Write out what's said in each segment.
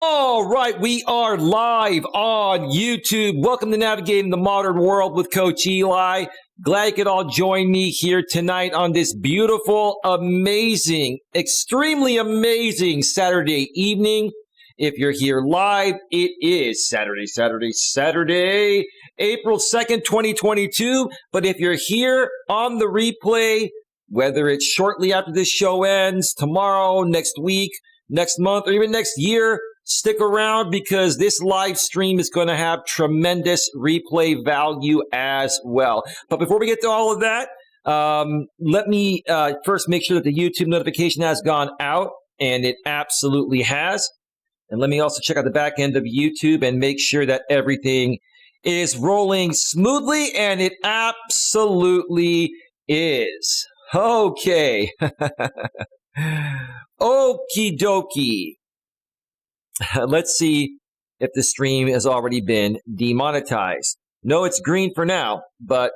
All right, we are live on YouTube. Welcome to Navigating the Modern World with Coach Eli. Glad you could all join me here tonight on this beautiful, amazing, extremely amazing Saturday evening. If you're here live, it is Saturday, April 2nd, 2022. But if you're here on the replay, whether it's shortly after this show ends, tomorrow, next week, next month, or even next year, stick around because this live stream is going to have tremendous replay value as well. But before we get to all of that, let me first make sure that the YouTube notification has gone out, and it absolutely has. And let me also check out the back end of YouTube and make sure that everything is rolling smoothly, and it absolutely is. Okay. Okie dokie. Let's see if the stream has already been demonetized. No, it's green for now, but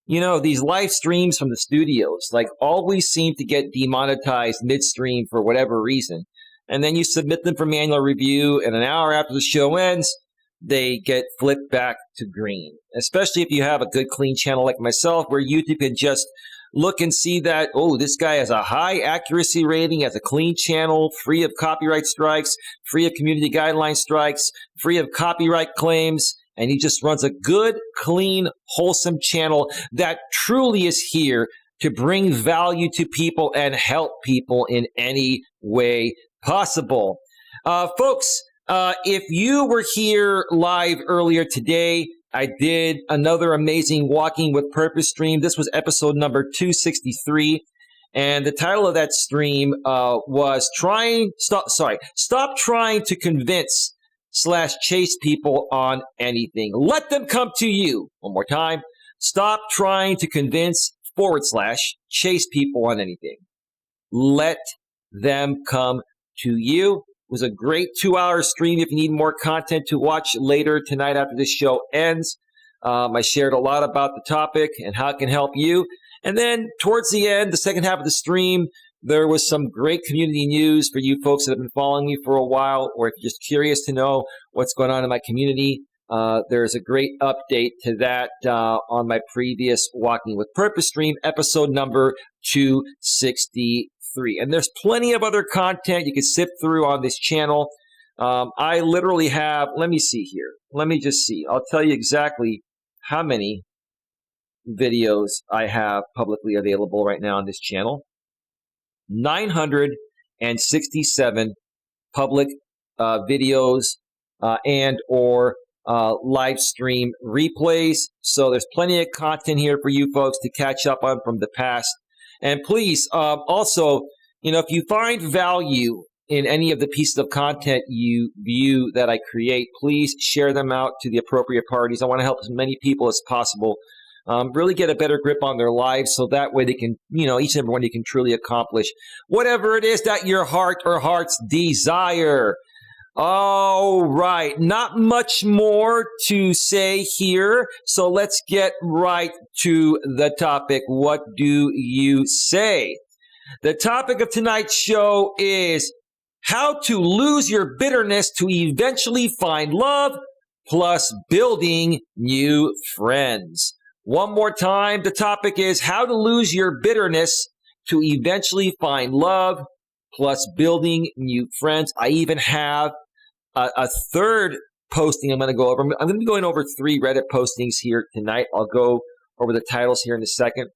these live streams from the studios always seem to get demonetized midstream for whatever reason. And then you submit them for manual review, and an hour after the show ends, they get flipped back to green. Especially if you have a good clean channel like myself, where YouTube can just look and see that, oh, this guy has a high accuracy rating, has a clean channel, free of copyright strikes, free of community guideline strikes, free of copyright claims, and he just runs a good, clean, wholesome channel that truly is here to bring value to people and help people in any way possible. Folks, if you were here live earlier today, I did another amazing Walking with Purpose stream. This was episode number 263. And the title of that stream was Stop Trying to Convince / Chase People on Anything. Let them come to you. One more time. Stop trying to convince / chase people on anything. Let them come to you. It was a great 2-hour stream. If you need more content to watch later tonight after this show ends, I shared a lot about the topic and how it can help you. And then towards the end, the second half of the stream, there was some great community news for you folks that have been following me for a while, or if you're just curious to know what's going on in my community. There's a great update to that on my previous Walking with Purpose stream, episode number 263. And there's plenty of other content you can sift through on this channel. I literally have, let me see here. Let me just see. I'll tell you exactly how many videos I have publicly available right now on this channel. 967 public videos and or live stream replays. So there's plenty of content here for you folks to catch up on from the past. And please, also, if you find value in any of the pieces of content you view that I create, please share them out to the appropriate parties. I want to help as many people as possible really get a better grip on their lives, so that way they can, each and every one, you can truly accomplish whatever it is that your heart or hearts desire. All right, not much more to say here, so let's get right to the topic. What do you say? The topic of tonight's show is how to lose your bitterness to eventually find love, plus building new friends. One more time, the topic is how to lose your bitterness to eventually find love, plus building new friends. I even have a third posting I'm going to go over. I'm going to be going over 3 Reddit postings here tonight. I'll go over the titles here in a second.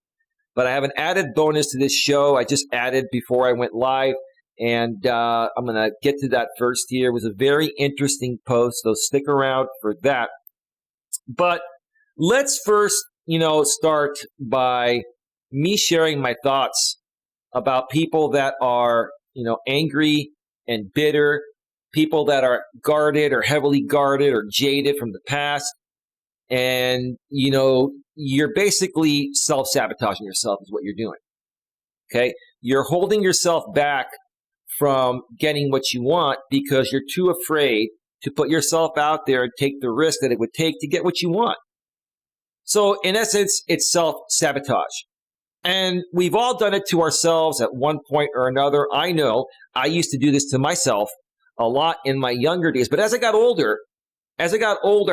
But I have an added bonus to this show I just added before I went live. And I'm going to get to that first here. It was a very interesting post, so stick around for that. But let's first, start by me sharing my thoughts about people that are, angry and bitter, people that are guarded or heavily guarded or jaded from the past. And, you're basically self-sabotaging yourself is what you're doing. Okay? You're holding yourself back from getting what you want because you're too afraid to put yourself out there and take the risk that it would take to get what you want. So in essence, it's self-sabotage. And we've all done it to ourselves at one point or another. I know I used to do this to myself a lot in my younger days. But as I got older, I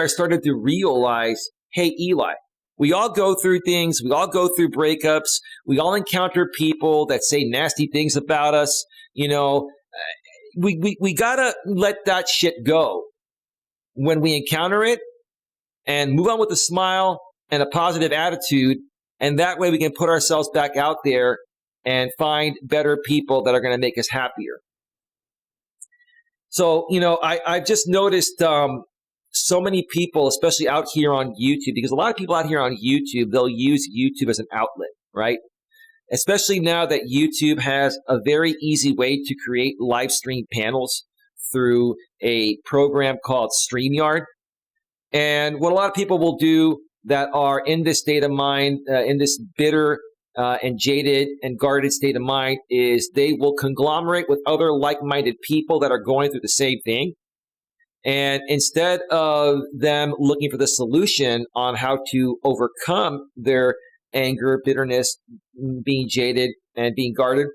started to realize, hey, Eli, we all go through things. We all go through breakups. We all encounter people that say nasty things about us. You know, we gotta let that shit go when we encounter it and move on with a smile and a positive attitude. And that way we can put ourselves back out there and find better people that are going to make us happier. So, you know, I've just noticed so many people, especially out here on YouTube, because a lot of people out here on YouTube, they'll use YouTube as an outlet, right? Especially now that YouTube has a very easy way to create live stream panels through a program called StreamYard. And what a lot of people will do that are in this state of mind, in this bitter and jaded and guarded state of mind, is they will conglomerate with other like-minded people that are going through the same thing. And instead of them looking for the solution on how to overcome their anger, bitterness, being jaded, and being guarded,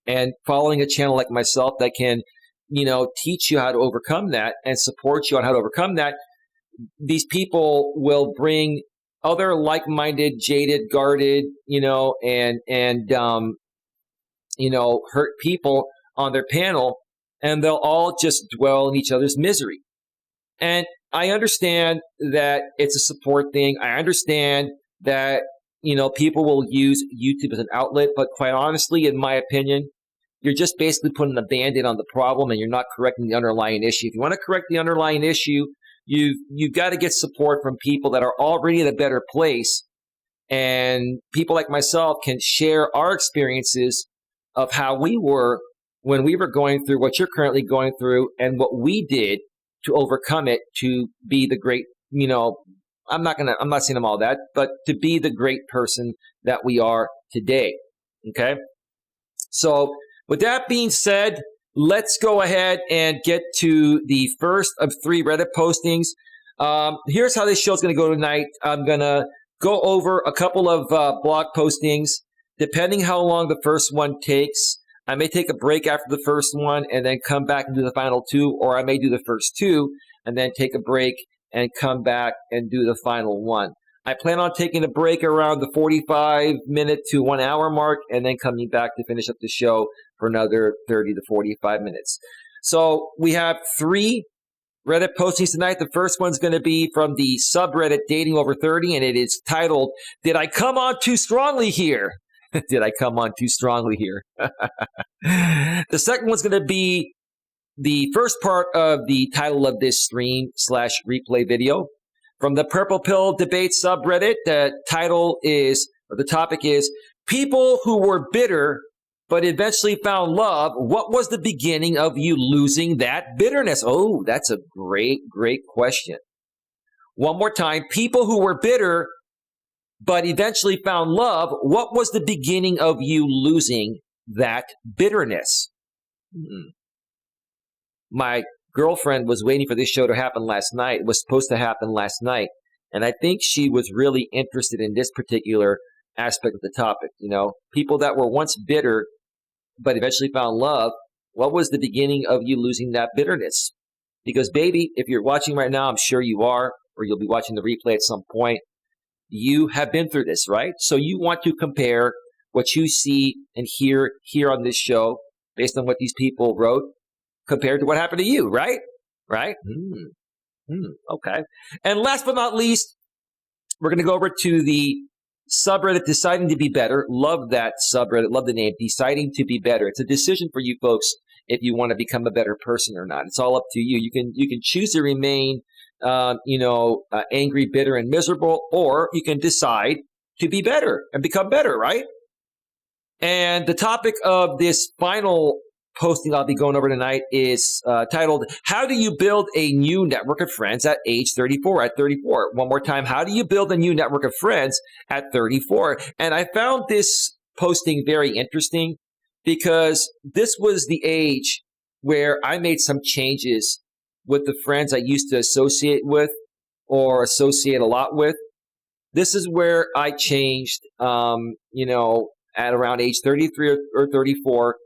and following a channel like myself that can, you know, teach you how to overcome that and support you on how to overcome that, these people will bring other like-minded, jaded, guarded, you know, and you know, hurt people on their panel, and they'll all just dwell in each other's misery. And I understand that it's a support thing. I understand that, you know, people will use YouTube as an outlet, but quite honestly, in my opinion, you're just basically putting a Band-Aid on the problem and you're not correcting the underlying issue. If you want to correct the underlying issue, you've got to get support from people that are already in a better place. And people like myself can share our experiences of how we were when we were going through what you're currently going through and what we did to overcome it, to be the great, you know, I'm not saying I'm all that, but to be the great person that we are today. Okay. So with that being said, let's go ahead and get to the first of 3 Reddit postings. Here's how this show is going to go tonight. I'm going to go over a couple of blog postings. Depending how long the first one takes, I may take a break after the first one and then come back and do the final 2, or I may do the first 2 and then take a break and come back and do the final 1. I plan on taking a break around the 45-minute to 1 hour mark and then coming back to finish up the show for another 30 to 45 minutes. So we have 3 Reddit postings tonight. The first one's going to be from the subreddit Dating Over 30, and it is titled, "Did I Come On Too Strongly Here?" Did I come on too strongly here? The second one's going to be the first part of the title of this stream/replay video from the Purple Pill Debate subreddit. The topic is, "People who were bitter but eventually found love. What was the beginning of you losing that bitterness?" Oh, that's a great, great question. One more time. "People who were bitter but eventually found love. What was the beginning of you losing that bitterness?" My girlfriend was waiting for this show to happen last night. It was supposed to happen last night. And I think she was really interested in this particular aspect of the topic. You know, people that were once bitter but eventually found love. What was the beginning of you losing that bitterness? Because, baby, if you're watching right now, I'm sure you are, or you'll be watching the replay at some point. You have been through this, right? So you want to compare what you see and hear here on this show based on what these people wrote compared to what happened to you, right? Right? Okay. And last but not least, we're going to go over to the subreddit Deciding to Be Better. Love that subreddit. Love the name, Deciding to Be Better. It's a decision for you folks if you want to become a better person or not. It's all up to you. You can choose to remain angry, bitter, and miserable, or you can decide to be better and become better, right? And the topic of this final posting I'll be going over tonight is titled, "How do you build a new network of friends at age 34?" At 34. One more time. How do you build a new network of friends at 34? And I found this posting very interesting because this was the age where I made some changes with the friends I used to associate with or associate a lot with. This is where I changed, at around age 33 or 34.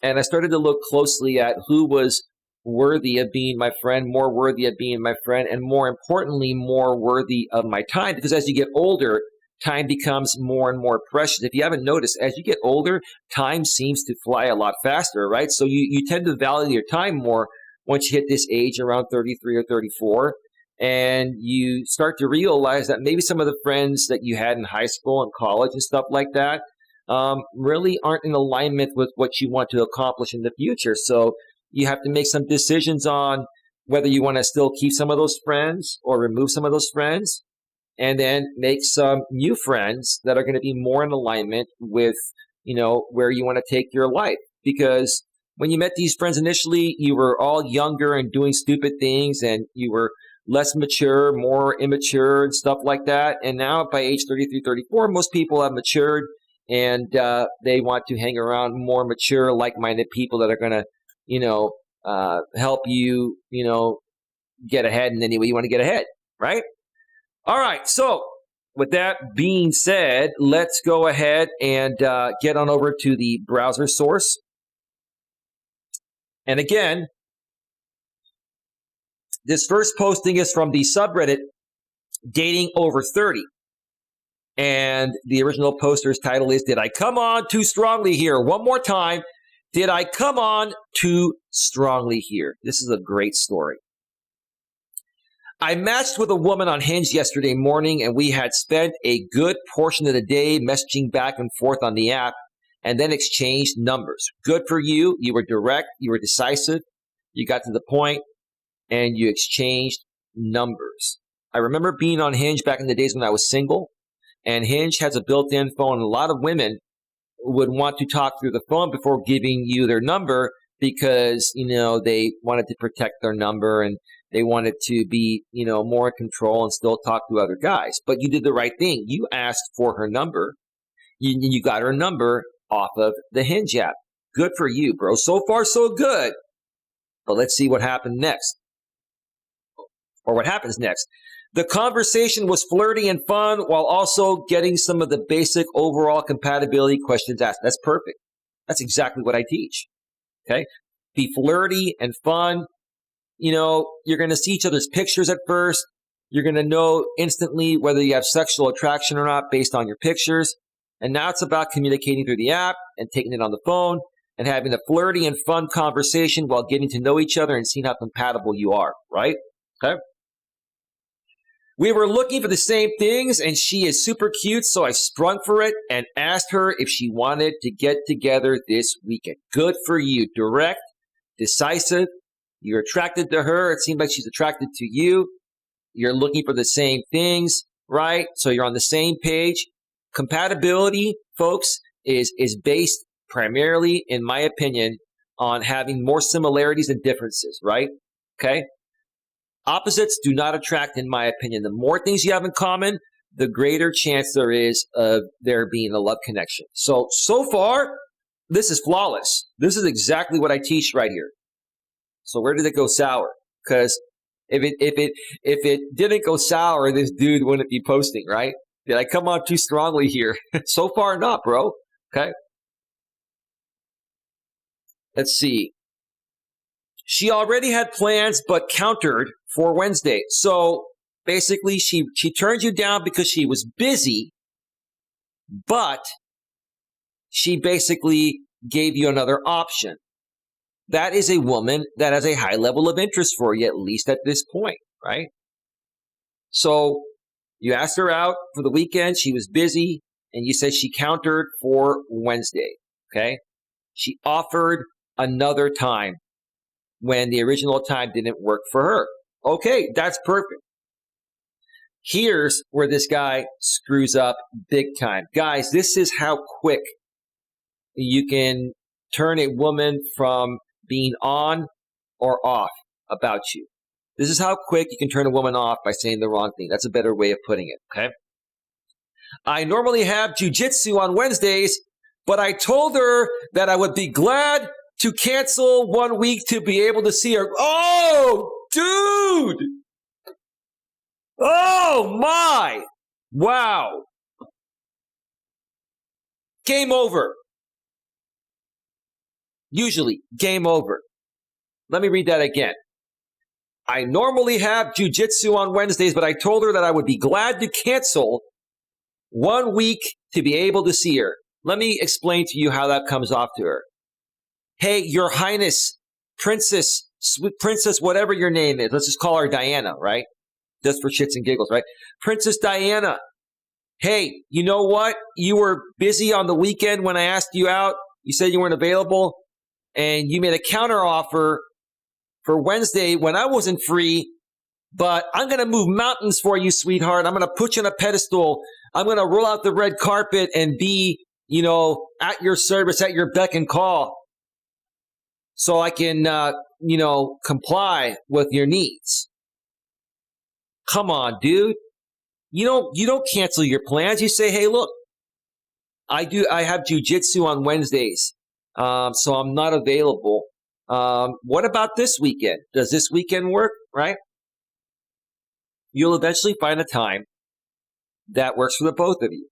And I started to look closely at who was worthy of being my friend, more worthy of being my friend, and more importantly, more worthy of my time. Because as you get older, time becomes more and more precious. If you haven't noticed, as you get older, time seems to fly a lot faster, right? So you tend to value your time more once you hit this age around 33 or 34. And you start to realize that maybe some of the friends that you had in high school and college and stuff like that really aren't in alignment with what you want to accomplish in the future. So you have to make some decisions on whether you want to still keep some of those friends or remove some of those friends, and then make some new friends that are going to be more in alignment with, where you want to take your life. Because when you met these friends initially, you were all younger and doing stupid things, and you were less mature, more immature and stuff like that. And now by age 33, 34, most people have matured, and they want to hang around more mature, like-minded people that are going to, help you, get ahead in any way you want to get ahead, right? All right. So with that being said, let's go ahead and get on over to the browser source. And again, this first posting is from the subreddit Dating Over 30. And the original poster's title is, Did I Come On Too Strongly Here? One more time. Did I come on too strongly here? This is a great story. I matched with a woman on Hinge yesterday morning, and we had spent a good portion of the day messaging back and forth on the app and then exchanged numbers. Good for you. You were direct. You were decisive. You got to the point, and you exchanged numbers. I remember being on Hinge back in the days when I was single, and Hinge has a built-in phone. A lot of women would want to talk through the phone before giving you their number because, they wanted to protect their number and they wanted to be, more in control and still talk to other guys. But you did the right thing. You asked for her number. You got her number off of the Hinge app. Good for you, bro. So far, so good. But let's see what happened next. Or what happens next. The conversation was flirty and fun while also getting some of the basic overall compatibility questions asked. That's perfect. That's exactly what I teach. Okay? Be flirty and fun. You're going to see each other's pictures at first. You're going to know instantly whether you have sexual attraction or not based on your pictures. And now it's about communicating through the app and taking it on the phone and having a flirty and fun conversation while getting to know each other and seeing how compatible you are, right? Okay? We were looking for the same things, and she is super cute, so I sprung for it and asked her if she wanted to get together this weekend. Good for you. Direct, decisive. You're attracted to her. It seems like she's attracted to you. You're looking for the same things, right? So you're on the same page. Compatibility, folks, is based primarily, in my opinion, on having more similarities than differences, right? Okay? Opposites do not attract, in my opinion. The more things you have in common, the greater chance there is of there being a love connection. So far, this is flawless. This is exactly what I teach right here. So where did it go sour? Because if it didn't go sour, this dude wouldn't be posting, right? Did I come on too strongly here? So far, not, bro. Okay. Let's see. She already had plans, but countered for Wednesday. So basically, she turned you down because she was busy, but she basically gave you another option. That is a woman that has a high level of interest for you, at least at this point, right? So you asked her out for the weekend. She was busy, and you said she countered for Wednesday, okay? She offered another time when the original time didn't work for her. Okay, that's perfect. Here's where this guy screws up big time. Guys, this is how quick you can turn a woman from being on or off about you. This is how quick you can turn a woman off by saying the wrong thing. That's a better way of putting it, okay? I normally have jujitsu on Wednesdays, but I told her that I would be glad to cancel 1 week to be able to see her. Oh, dude! Oh, my! Wow. Game over. Usually, game over. Let me read that again. I normally have jiu-jitsu on Wednesdays, but I told her that I would be glad to cancel 1 week to be able to see her. Let me explain to you how that comes off to her. Hey, Your Highness, Princess, Sweet Princess, whatever your name is. Let's just call her Diana, right? Just for shits and giggles, right? Princess Diana. Hey, you know what? You were busy on the weekend when I asked you out. You said you weren't available, and you made a counter offer for Wednesday when I wasn't free, but I'm going to move mountains for you, sweetheart. I'm going to put you on a pedestal. I'm going to roll out the red carpet and be, at your service, at your beck and call, so I can, comply with your needs. Come on, dude. You don't cancel your plans. You say, hey, look, I have jiu-jitsu on Wednesdays, so I'm not available. What about this weekend? Does this weekend work, right? You'll eventually find a time that works for the both of you.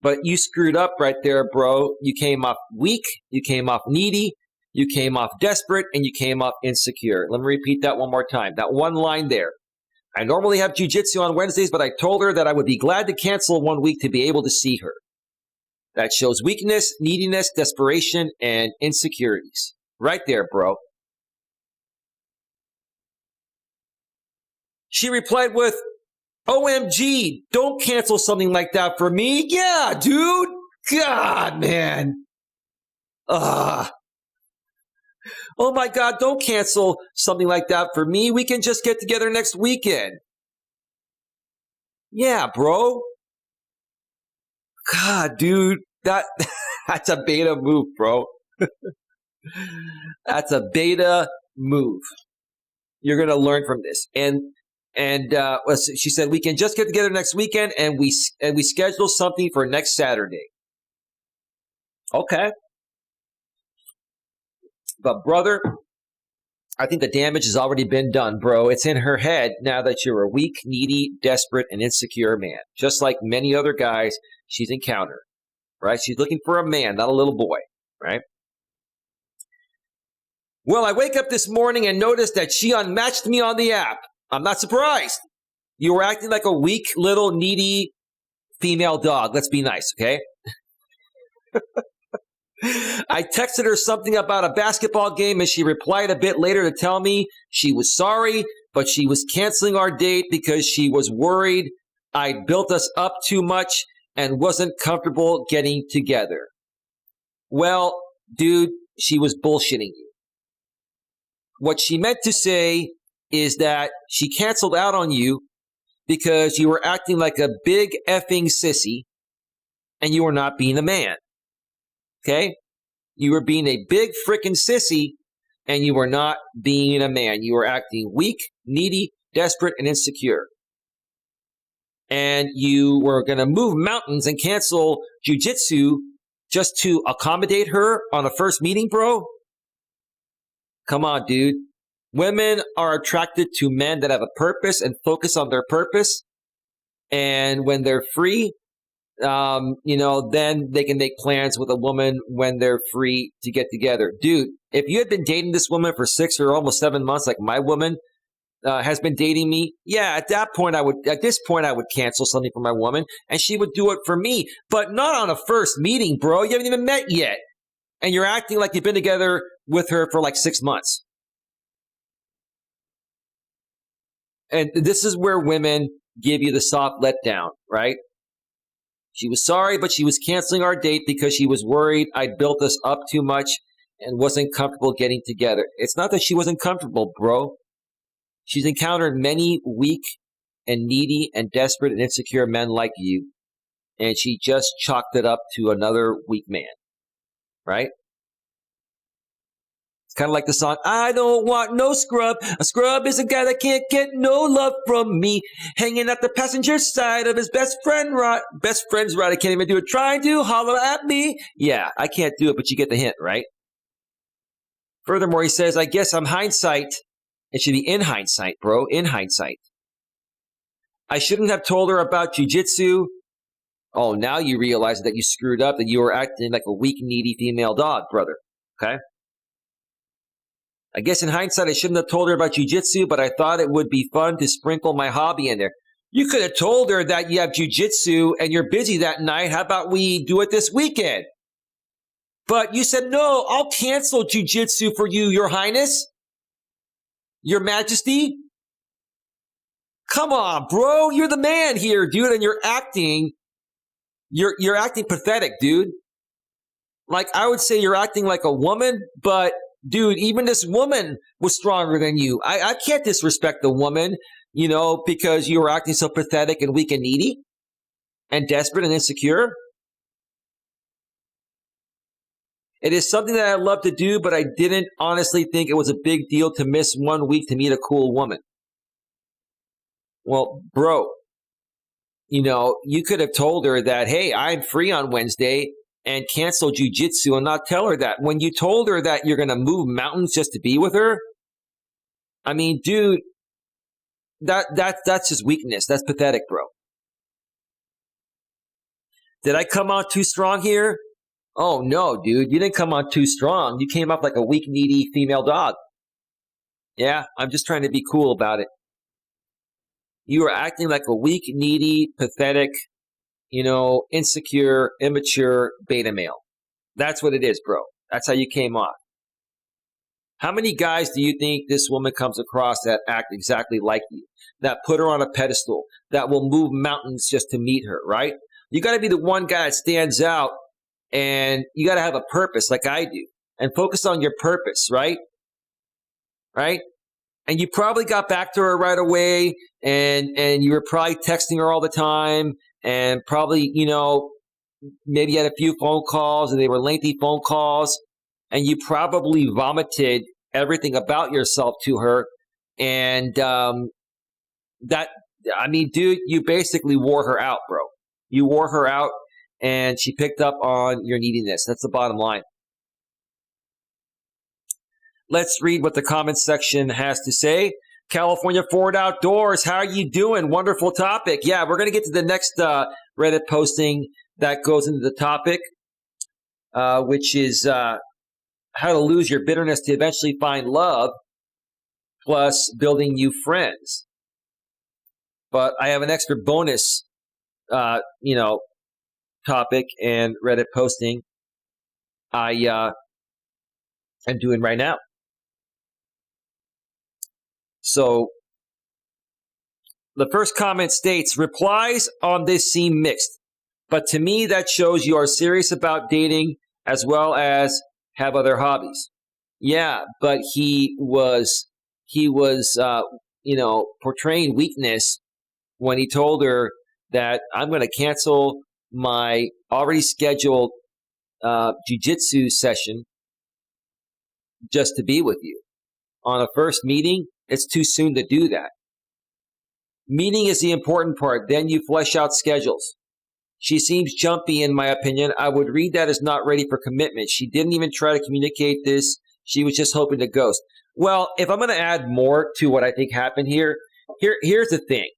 But you screwed up right there, bro. You came off weak, you came off needy, you came off desperate, and you came off insecure. Let me repeat that one more time. That one line there. I normally have jiu-jitsu on Wednesdays, but I told her that I would be glad to cancel 1 week to be able to see her. That shows weakness, neediness, desperation, and insecurities. Right there, bro. She replied with, OMG, don't cancel something like that for me. Yeah, dude. God, man. Oh my God, don't cancel something like that for me. We can just get together next weekend. Yeah, bro. God, dude, that's a beta move, bro. That's a beta move. You're going to learn from this. And she said, we can just get together next weekend and we schedule something for next Saturday. Okay. But brother, I think the damage has already been done, bro. It's in her head now that you're a weak, needy, desperate, and insecure man. Just like many other guys she's encountered, right? She's looking for a man, not a little boy, right? Well, I wake up this morning and notice that she unmatched me on the app. I'm not surprised. You were acting like a weak, little, needy female dog. Let's be nice, okay? I texted her something about a basketball game, and she replied a bit later to tell me she was sorry, but she was canceling our date because she was worried I'd built us up too much and wasn't comfortable getting together. Well, dude, she was bullshitting you. What she meant to say is that she canceled out on you because you were acting like a big effing sissy and you were not being a man. Okay? You were being a big frickin' sissy and you were not being a man. You were acting weak, needy, desperate, and insecure. And you were going to move mountains and cancel jiu-jitsu just to accommodate her on a first meeting, bro? Come on, dude. Women are attracted to men that have a purpose and focus on their purpose. And when they're free, then they can make plans with a woman when they're free to get together. Dude, if you had been dating this woman for 6 or almost 7 months, like my woman has been dating me, yeah, at this point I would cancel something for my woman and she would do it for me, but not on a first meeting, bro. You haven't even met yet. And you're acting like you've been together with her for like 6 months. And this is where women give you the soft letdown, right? She was sorry, but she was canceling our date because she was worried I'd built us up too much and wasn't comfortable getting together. It's not that she wasn't comfortable, bro. She's encountered many weak and needy and desperate and insecure men like you, and she just chalked it up to another weak man, right? It's kind of like the song, I don't want no scrub. A scrub is a guy that can't get no love from me. Hanging at the passenger side of his best friend's ride. I can't even do it. Trying to holler at me. Yeah, I can't do it, but you get the hint, right? Furthermore, he says, I guess I'm hindsight. It should be in hindsight, bro. In hindsight. I shouldn't have told her about jiu-jitsu. Oh, now you realize that you screwed up, that you were acting like a weak, needy female dog, brother. Okay? I guess in hindsight, I shouldn't have told her about jiu-jitsu, but I thought it would be fun to sprinkle my hobby in there. You could have told her that you have jiu-jitsu and you're busy that night. How about we do it this weekend? But you said, no, I'll cancel jiu-jitsu for you, Your Highness, Your Majesty. Come on, bro. You're the man here, dude, and you're acting pathetic, dude. Like, I would say you're acting like a woman, but dude, even this woman was stronger than you. I can't disrespect the woman, because you were acting so pathetic and weak and needy and desperate and insecure. It is something that I love to do, but I didn't honestly think it was a big deal to miss 1 week to meet a cool woman. Well, bro, you could have told her that, hey, I'm free on Wednesday, and cancel jiu-jitsu and not tell her that. When you told her that you're going to move mountains just to be with her, I mean, dude, that's just weakness. That's pathetic, bro. Did I come on too strong here? Oh, no, dude. You didn't come on too strong. You came up like a weak, needy female dog. Yeah, I'm just trying to be cool about it. You were acting like a weak, needy, pathetic, insecure, immature beta male. That's what it is, bro. That's how you came off. How many guys do you think this woman comes across that act exactly like you, that put her on a pedestal, that will move mountains just to meet her, right? You got to be the one guy that stands out, and you got to have a purpose like I do, and focus on your purpose, right? Right? And you probably got back to her right away, and you were probably texting her all the time, and probably, maybe you had a few phone calls, and they were lengthy phone calls, and you probably vomited everything about yourself to her. And dude, you basically wore her out, bro. You wore her out, and she picked up on your neediness. That's the bottom line. Let's read what the comments section has to say. California Forward Outdoors, how are you doing? Wonderful topic. Yeah, we're going to get to the next Reddit posting that goes into the topic, which is how to lose your bitterness to eventually find love, plus building new friends. But I have an extra bonus, topic and Reddit posting I am doing right now. So the first comment states, replies on this seem mixed, but to me that shows you are serious about dating as well as have other hobbies. Yeah, but he was portraying weakness when he told her that I'm going to cancel my already scheduled jiu-jitsu session just to be with you. On a first meeting, it's too soon to do that. Meeting is the important part. Then you flesh out schedules. She seems jumpy, in my opinion. I would read that as not ready for commitment. She didn't even try to communicate this. She was just hoping to ghost. Well, if I'm going to add more to what I think happened here's the thing.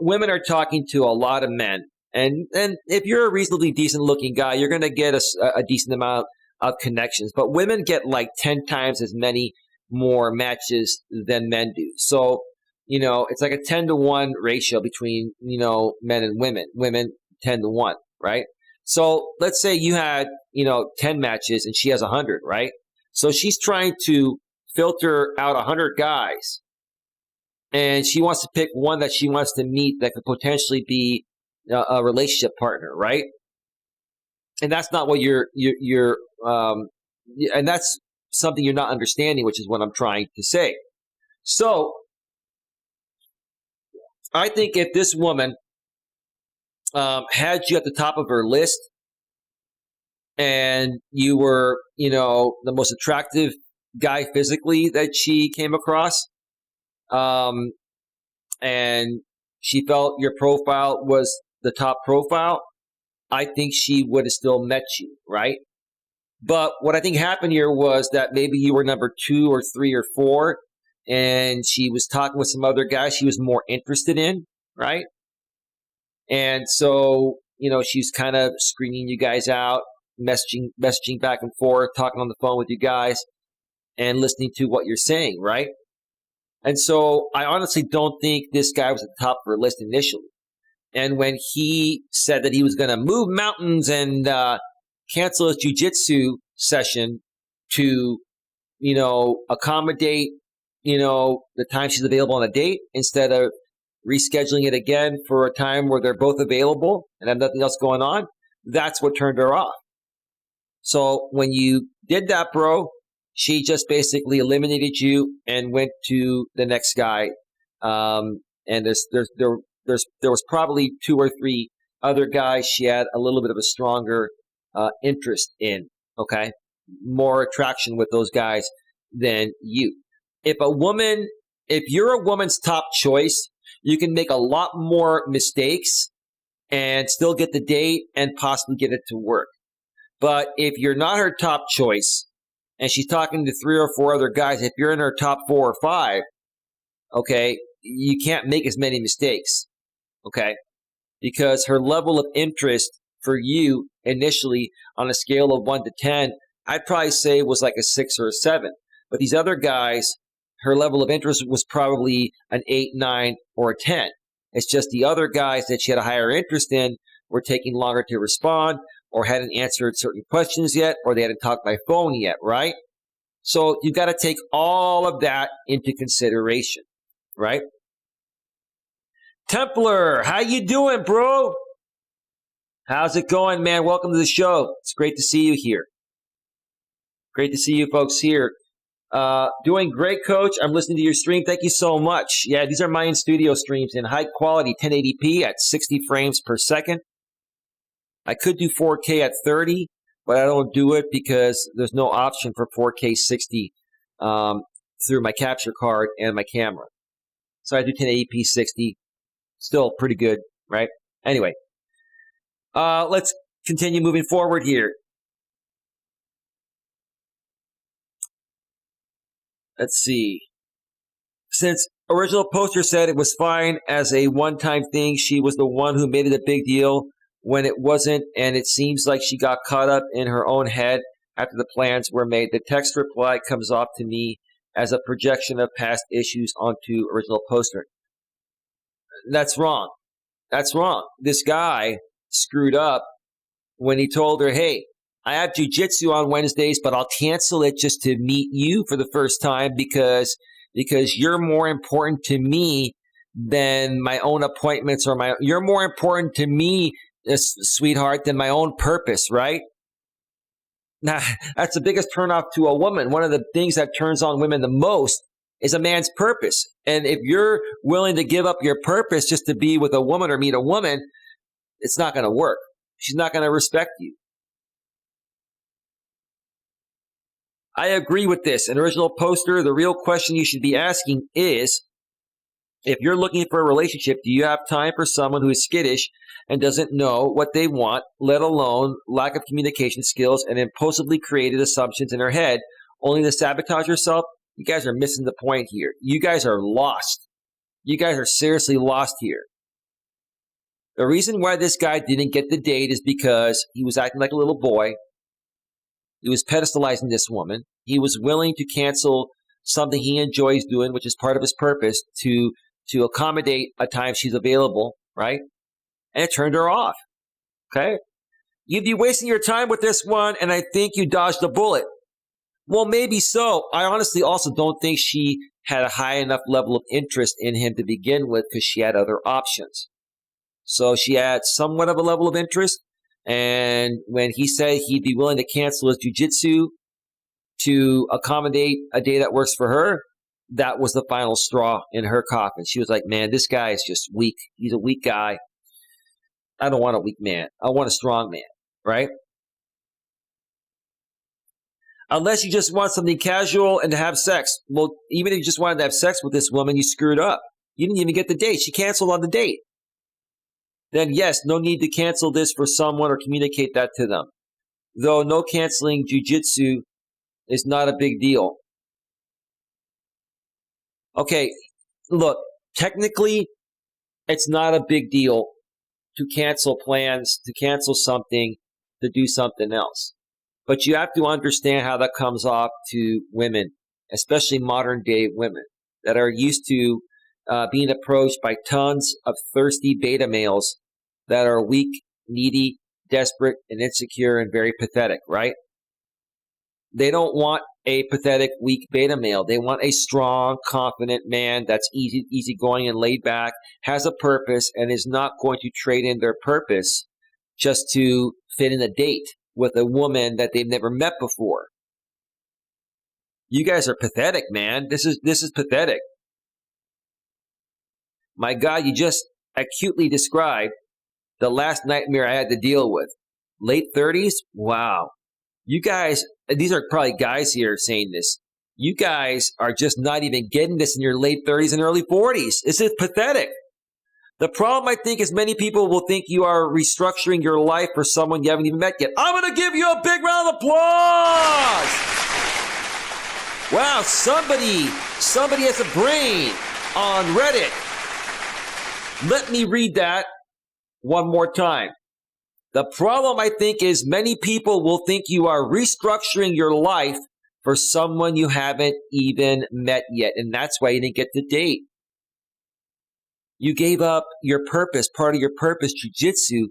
Women are talking to a lot of men. And if you're a reasonably decent looking guy, you're going to get a decent amount of connections. But women get like 10 times as many more matches than men do. So, it's like a 10-to-1 ratio between, men and women. Women 10-to-1, right? So let's say you had, 10 matches and she has 100, right? So she's trying to filter out 100 guys. And she wants to pick one that she wants to meet that could potentially be a relationship partner, right? And that's not what and that's something you're not understanding, which is what I'm trying to say. So I think if this woman had you at the top of her list and you were, the most attractive guy physically that she came across, and she felt your profile was the top profile, I think she would have still met you, right? But what I think happened here was that maybe you were number 2 or 3 or 4, and she was talking with some other guys she was more interested in, right? And so, she's kind of screening you guys out, messaging back and forth, talking on the phone with you guys. and listening to what you're saying, right? And so I honestly don't think this guy was at the top of her list initially. And when he said that he was going to move mountains and cancel his jiu-jitsu session to, accommodate, the time she's available on a date instead of rescheduling it again for a time where they're both available and have nothing else going on, that's what turned her off. So when you did that, bro, she just basically eliminated you and went to the next guy. And there was probably 2 or 3 other guys she had a little bit of a stronger interest in. Okay, more attraction with those guys than you. If you're a woman's top choice, you can make a lot more mistakes and still get the date and possibly get it to work. But if you're not her top choice and she's talking to 3 or 4 other guys, if you're in her top 4 or 5, okay, you can't make as many mistakes, okay? Because her level of interest for you initially on a scale of 1 to 10, I'd probably say was like a 6 or a 7. But these other guys, her level of interest was probably an 8, 9, or a 10. It's just the other guys that she had a higher interest in were taking longer to respond or hadn't answered certain questions yet, or they hadn't talked by phone yet, right? So you've got to take all of that into consideration, right? Templar, how you doing, bro? How's it going, man? Welcome to the show. It's great to see you here. Great to see you folks here. Doing great, Coach. I'm listening to your stream. Thank you so much. Yeah, these are my in-studio streams in high quality 1080p at 60 frames per second. I could do 4K at 30, but I don't do it because there's no option for 4K 60 through my capture card and my camera. So I do 1080p 60. Still pretty good, right? Anyway, let's continue moving forward here. Let's see. Since original poster said it was fine as a one-time thing, she was the one who made it a big deal when it wasn't, and it seems like she got caught up in her own head after the plans were made. The text reply comes off to me as a projection of past issues onto original poster. That's wrong. That's wrong. This guy screwed up when he told her, hey, I have jiu-jitsu on Wednesdays, but I'll cancel it just to meet you for the first time because you're more important to me than my own appointments you're more important to me, sweetheart, than my own purpose, right? Now, that's the biggest turnoff to a woman. One of the things that turns on women the most is a man's purpose. And if you're willing to give up your purpose just to be with a woman or meet a woman, it's not going to work. She's not going to respect you. I agree with this. An original poster, the real question you should be asking is, if you're looking for a relationship, do you have time for someone who is skittish and doesn't know what they want, let alone lack of communication skills and impulsively created assumptions in her head, only to sabotage herself? You guys are missing the point here. You guys are lost. You guys are seriously lost here. The reason why this guy didn't get the date is because he was acting like a little boy. He was pedestalizing this woman. He was willing to cancel something he enjoys doing, which is part of his purpose, to accommodate a time she's available, right? And it turned her off, okay? You'd be wasting your time with this one, and I think you dodged a bullet. Well, maybe so. I honestly also don't think she had a high enough level of interest in him to begin with because she had other options. So she had somewhat of a level of interest. And when he said he'd be willing to cancel his jiu-jitsu to accommodate a day that works for her, that was the final straw in her coffin. She was like, man, this guy is just weak. He's a weak guy. I don't want a weak man. I want a strong man, right? Unless you just want something casual and to have sex. Well, even if you just wanted to have sex with this woman, you screwed up. You didn't even get the date. She canceled on the date. Then yes, no need to cancel this for someone or communicate that to them. Though no canceling jiu-jitsu is not a big deal. Okay, look, technically, it's not a big deal to cancel plans, to cancel something, to do something else. But you have to understand how that comes off to women especially modern day women that are used to being approached by tons of thirsty beta males that are weak, needy, desperate, and insecure and very pathetic, right? They don't want a pathetic, weak beta male. They want a strong, confident man that's easygoing and laid back, has a purpose, and is not going to trade in their purpose just to fit in a date with a woman that they've never met before. You guys are pathetic, man. This is pathetic. My God, you just acutely described the last nightmare I had to deal with. Late 30s? Wow. You guys, these are probably guys here saying this. You guys are just not even getting this in your late 30s and early 40s. This is pathetic. The problem, I think, is many people will think you are restructuring your life for someone you haven't even met yet. I'm going to give you a big round of applause. Wow, somebody has a brain on Reddit. Let me read that one more time. The problem, I think, is many people will think you are restructuring your life for someone you haven't even met yet. And that's why you didn't get the date. You gave up your purpose, part of your purpose, jiu-jitsu,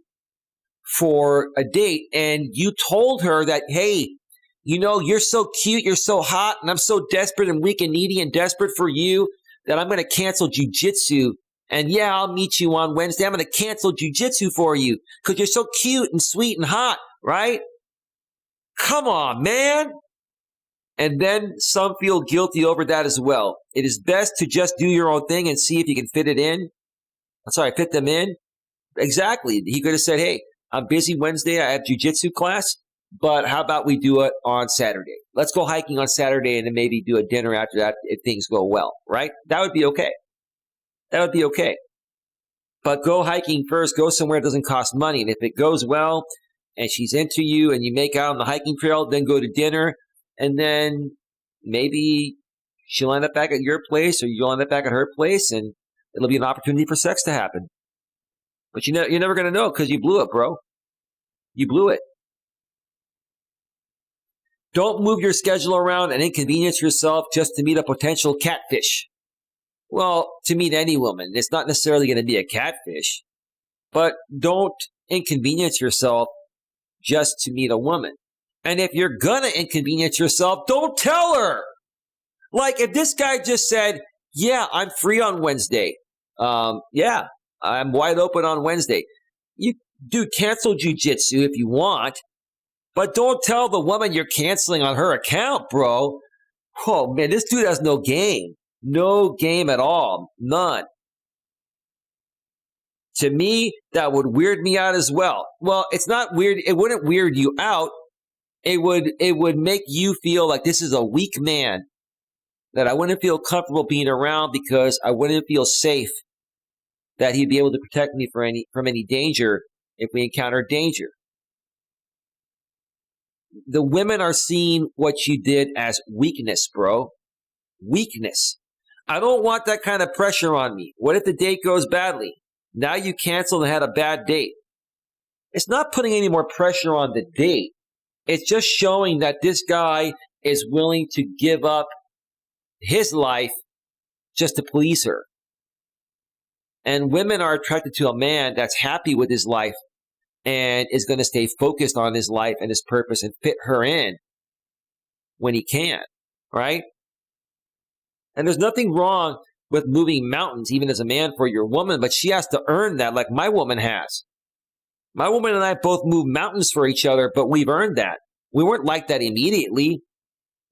for a date. And you told her that, hey, you know, you're so cute, you're so hot, and I'm so desperate and weak and needy and desperate for you that I'm going to cancel jiu-jitsu. And yeah, I'll meet you on Wednesday. I'm going to cancel jiu-jitsu for you because you're so cute and sweet and hot, right? Come on, man. And then some feel guilty over that as well. It is best to just do your own thing and see if you can fit it in. Fit them in. Exactly. He could have said, hey, I'm busy Wednesday. I have jiu-jitsu class, but how about we do it on Saturday? Let's go hiking on Saturday and then maybe do a dinner after that if things go well, right? That would be okay. That would be okay. But go hiking first. Go somewhere that doesn't cost money. And if it goes well and she's into you and you make out on the hiking trail, then go to dinner. And then maybe she'll end up back at your place or you'll end up back at her place and it'll be an opportunity for sex to happen. But you're never going to know because you blew it, bro. You blew it. Don't move your schedule around and inconvenience yourself just to meet a potential catfish. Well, to meet any woman, it's not necessarily going to be a catfish, but don't inconvenience yourself just to meet a woman. And if you're going to inconvenience yourself, don't tell her. Like if this guy just said, yeah, I'm free on Wednesday. Yeah, I'm wide open on Wednesday. Dude, cancel jiu-jitsu if you want, but don't tell the woman you're canceling on her account, bro. Oh, man, this dude has no game. No game at all. None. To me, that would weird me out as well. Well, it's not weird. It wouldn't weird you out. It would make you feel like this is a weak man that I wouldn't feel comfortable being around because I wouldn't feel safe that he'd be able to protect me from any danger if we encounter danger. The women are seeing what you did as weakness, bro. Weakness. I don't want that kind of pressure on me. What if the date goes badly? Now you canceled and had a bad date. It's not putting any more pressure on the date. It's just showing that this guy is willing to give up his life just to please her. And women are attracted to a man that's happy with his life and is going to stay focused on his life and his purpose and fit her in when he can, right? And there's nothing wrong with moving mountains, even as a man, for your woman, but she has to earn that like my woman has. My woman and I both moved mountains for each other, but we've earned that. We weren't like that immediately.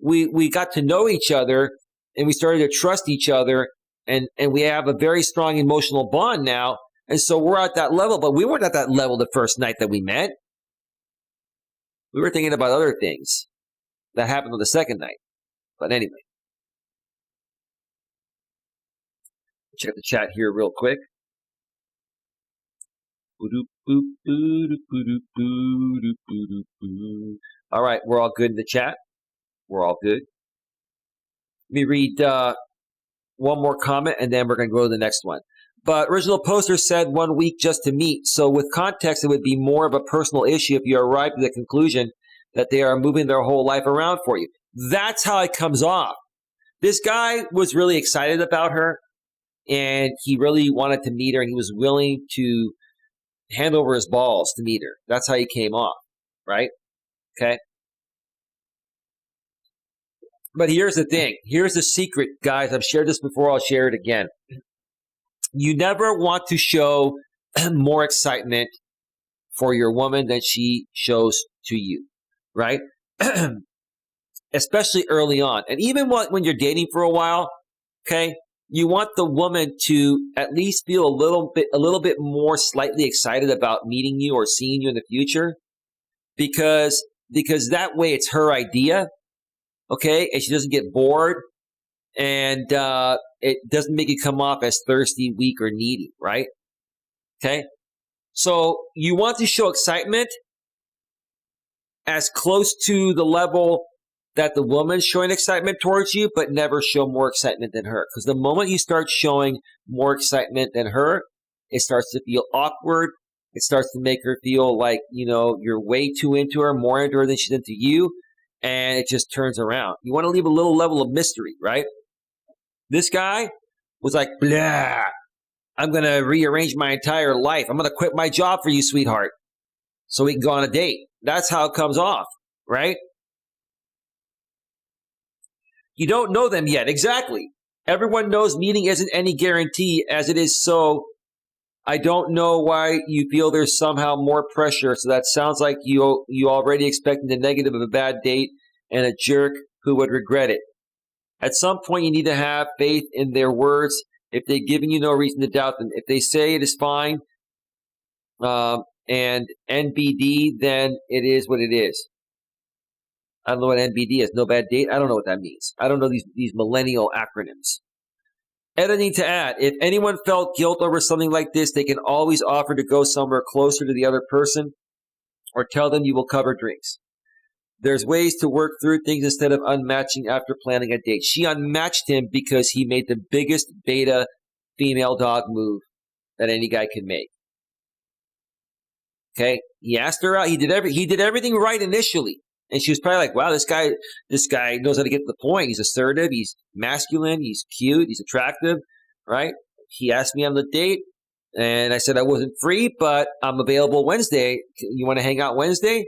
We got to know each other and we started to trust each other and we have a very strong emotional bond now. And so we're at that level, but we weren't at that level the first night that we met. We were thinking about other things that happened on the second night. But anyway. Check the chat here real quick. All right, we're all good in the chat. We're all good. Let me read one more comment, and then we're going to go to the next one. But original poster said 1 week just to meet. So with context, it would be more of a personal issue if you arrive at the conclusion that they are moving their whole life around for you. That's how it comes off. This guy was really excited about her, and he really wanted to meet her, and he was willing to hand over his balls to meet her. That's how he came off, right? Okay. But here's the thing. Here's the secret, guys. I've shared this before. I'll share it again. You never want to show more excitement for your woman than she shows to you, right? Especially early on. And even when you're dating for a while, okay, you want the woman to at least feel a little bit more slightly excited about meeting you or seeing you in the future, because that way it's her idea, okay, and she doesn't get bored, and it doesn't make you come off as thirsty, weak, or needy, right? Okay, so you want to show excitement as close to the level that the woman's showing excitement towards you, but never show more excitement than her. Because the moment you start showing more excitement than her, it starts to feel awkward. It starts to make her feel like, you're way too into her, more into her than she's into you. And it just turns around. You want to leave a little level of mystery, right? This guy was like, blah, I'm going to rearrange my entire life. I'm going to quit my job for you, sweetheart, so we can go on a date. That's how it comes off, right? You don't know them yet. Exactly. Everyone knows meeting isn't any guarantee as it is. So I don't know why you feel there's somehow more pressure. So that sounds like you already expecting the negative of a bad date and a jerk who would regret it. At some point, you need to have faith in their words. If they've given you no reason to doubt them, if they say it is fine and NBD, then it is what it is. I don't know what NBD is. No bad date. I don't know what that means. I don't know these millennial acronyms. Editing to add, if anyone felt guilt over something like this, they can always offer to go somewhere closer to the other person or tell them you will cover drinks. There's ways to work through things instead of unmatching after planning a date. She unmatched him because he made the biggest beta female dog move that any guy can make. Okay? He asked her out. He did everything right initially. And she was probably like, wow, this guy knows how to get to the point. He's assertive. He's masculine. He's cute. He's attractive, right? He asked me on the date, and I said I wasn't free, but I'm available Wednesday. You want to hang out Wednesday?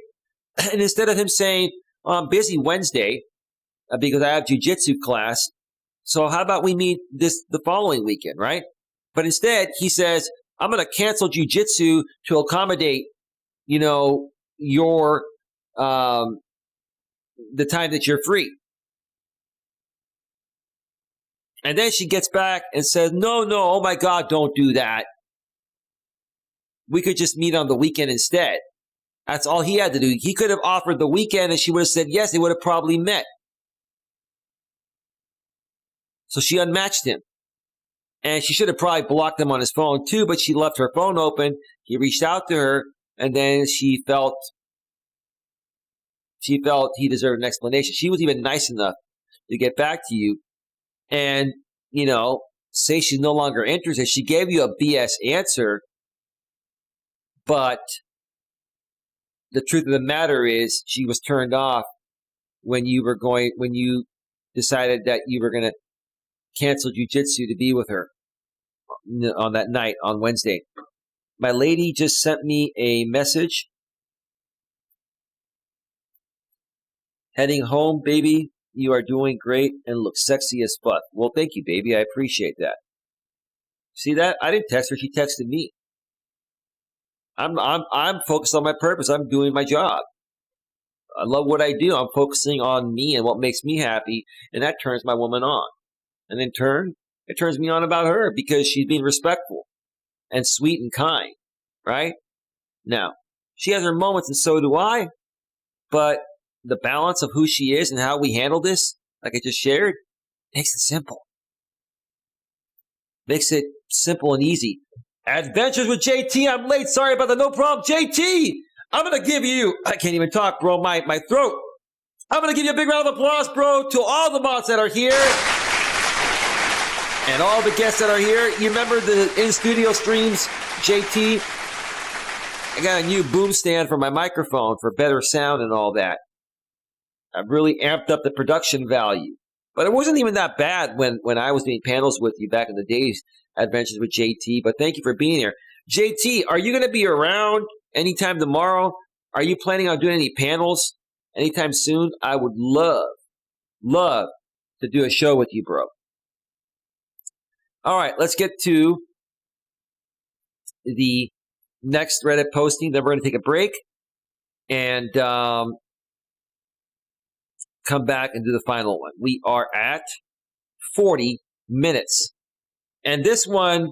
And instead of him saying, oh, I'm busy Wednesday because I have jiu-jitsu class, so how about we meet the following weekend, right? But instead, he says, I'm going to cancel jiu-jitsu to accommodate, your the time that you're free. And then she gets back and says, no, oh my God, don't do that. We could just meet on the weekend instead. That's all he had to do. He could have offered the weekend and she would have said yes, they would have probably met. So she unmatched him. And she should have probably blocked him on his phone too, but she left her phone open. He reached out to her, and then she felt he deserved an explanation. She was even nice enough to get back to you and, say she's no longer interested. She gave you a BS answer, but the truth of the matter is she was turned off when you decided that you were going to cancel jiu-jitsu to be with her on that night on Wednesday. My lady just sent me a message. Heading home, baby. You are doing great and look sexy as fuck. Well, thank you, baby. I appreciate that. See that? I didn't text her. She texted me. I'm focused on my purpose. I'm doing my job. I love what I do. I'm focusing on me and what makes me happy, and that turns my woman on. And in turn, it turns me on about her because she's being respectful and sweet and kind, right? Now, she has her moments and so do I, but the balance of who she is and how we handle this, like I just shared, makes it simple. Makes it simple and easy. Adventures with JT. I'm late. Sorry about that. No problem. JT, I'm going to give you, I can't even talk, bro, my throat. I'm going to give you a big round of applause, bro, to all the mods that are here and all the guests that are here. You remember the in-studio streams, JT? I got a new boom stand for my microphone for better sound and all that. I've really amped up the production value. But it wasn't even that bad when I was doing panels with you back in the days, Adventures with JT. But thank you for being here. JT, are you going to be around anytime tomorrow? Are you planning on doing any panels anytime soon? I would love to do a show with you, bro. All right, let's get to the next Reddit posting. Then we're going to take a break and come back and do the final one. We are at 40 minutes. And this one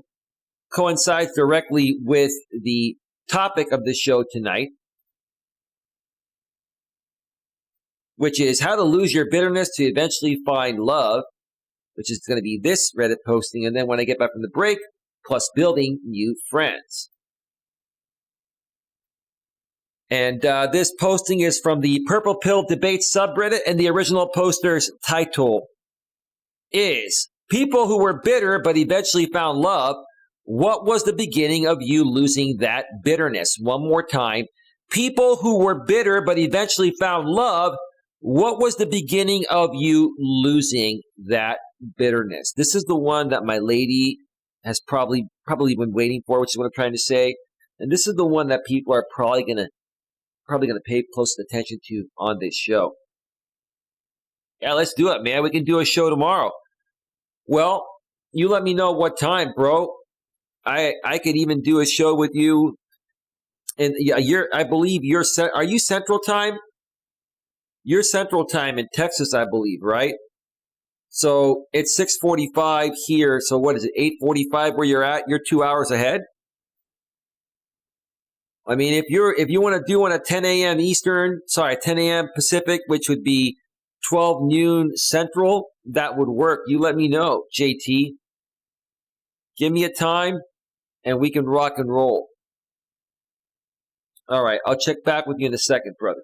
coincides directly with the topic of the show tonight, which is how to lose your bitterness to eventually find love, which is going to be this Reddit posting. And then when I get back from the break, plus building new friends. And this posting is from the Purple Pill Debate subreddit, and the original poster's title is People Who Were Bitter But Eventually Found Love. What was the beginning of you losing that bitterness? One more time. People who were bitter but eventually found love. What was the beginning of you losing that bitterness? This is the one that my lady has probably been waiting for, which is what I'm trying to say. And this is the one that people are probably gonna pay close attention to on this show. Yeah, let's do it, man. We can do a show tomorrow. Well, you let me know what time, bro. I could even do a show with you. And yeah, I believe are you Central Time? You're Central Time in Texas, I believe, right? So it's 6:45 here. So what is it, 8:45 where you're at? You're 2 hours ahead. I mean, if you want to do one at 10 a.m. 10 a.m. Pacific, which would be 12 noon Central, that would work. You let me know, JT. Give me a time, and we can rock and roll. All right, I'll check back with you in a second, brother.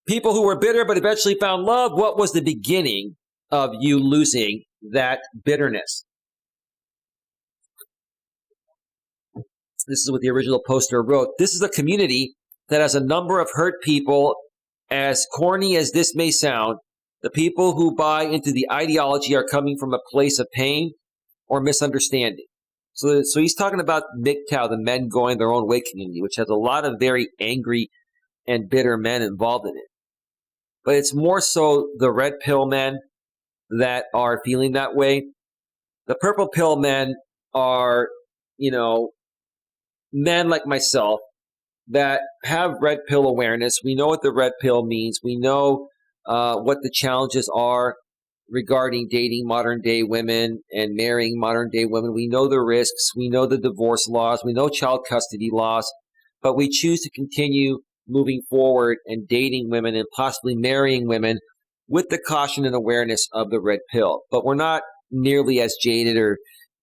People who were bitter but eventually found love. What was the beginning of you losing that bitterness? This is what the original poster wrote. This is a community that has a number of hurt people. As corny as this may sound, the people who buy into the ideology are coming from a place of pain or misunderstanding. So he's talking about MGTOW, the Men Going Their Own Way community, which has a lot of very angry and bitter men involved in it. But it's more so the red pill men that are feeling that way. The purple pill men are, men like myself that have red pill awareness. We know what the red pill means. We know what the challenges are regarding dating modern day women and marrying modern day women. We know the risks. We know the divorce laws. We know child custody laws. But we choose to continue moving forward and dating women and possibly marrying women with the caution and awareness of the red pill. But we're not nearly as jaded, or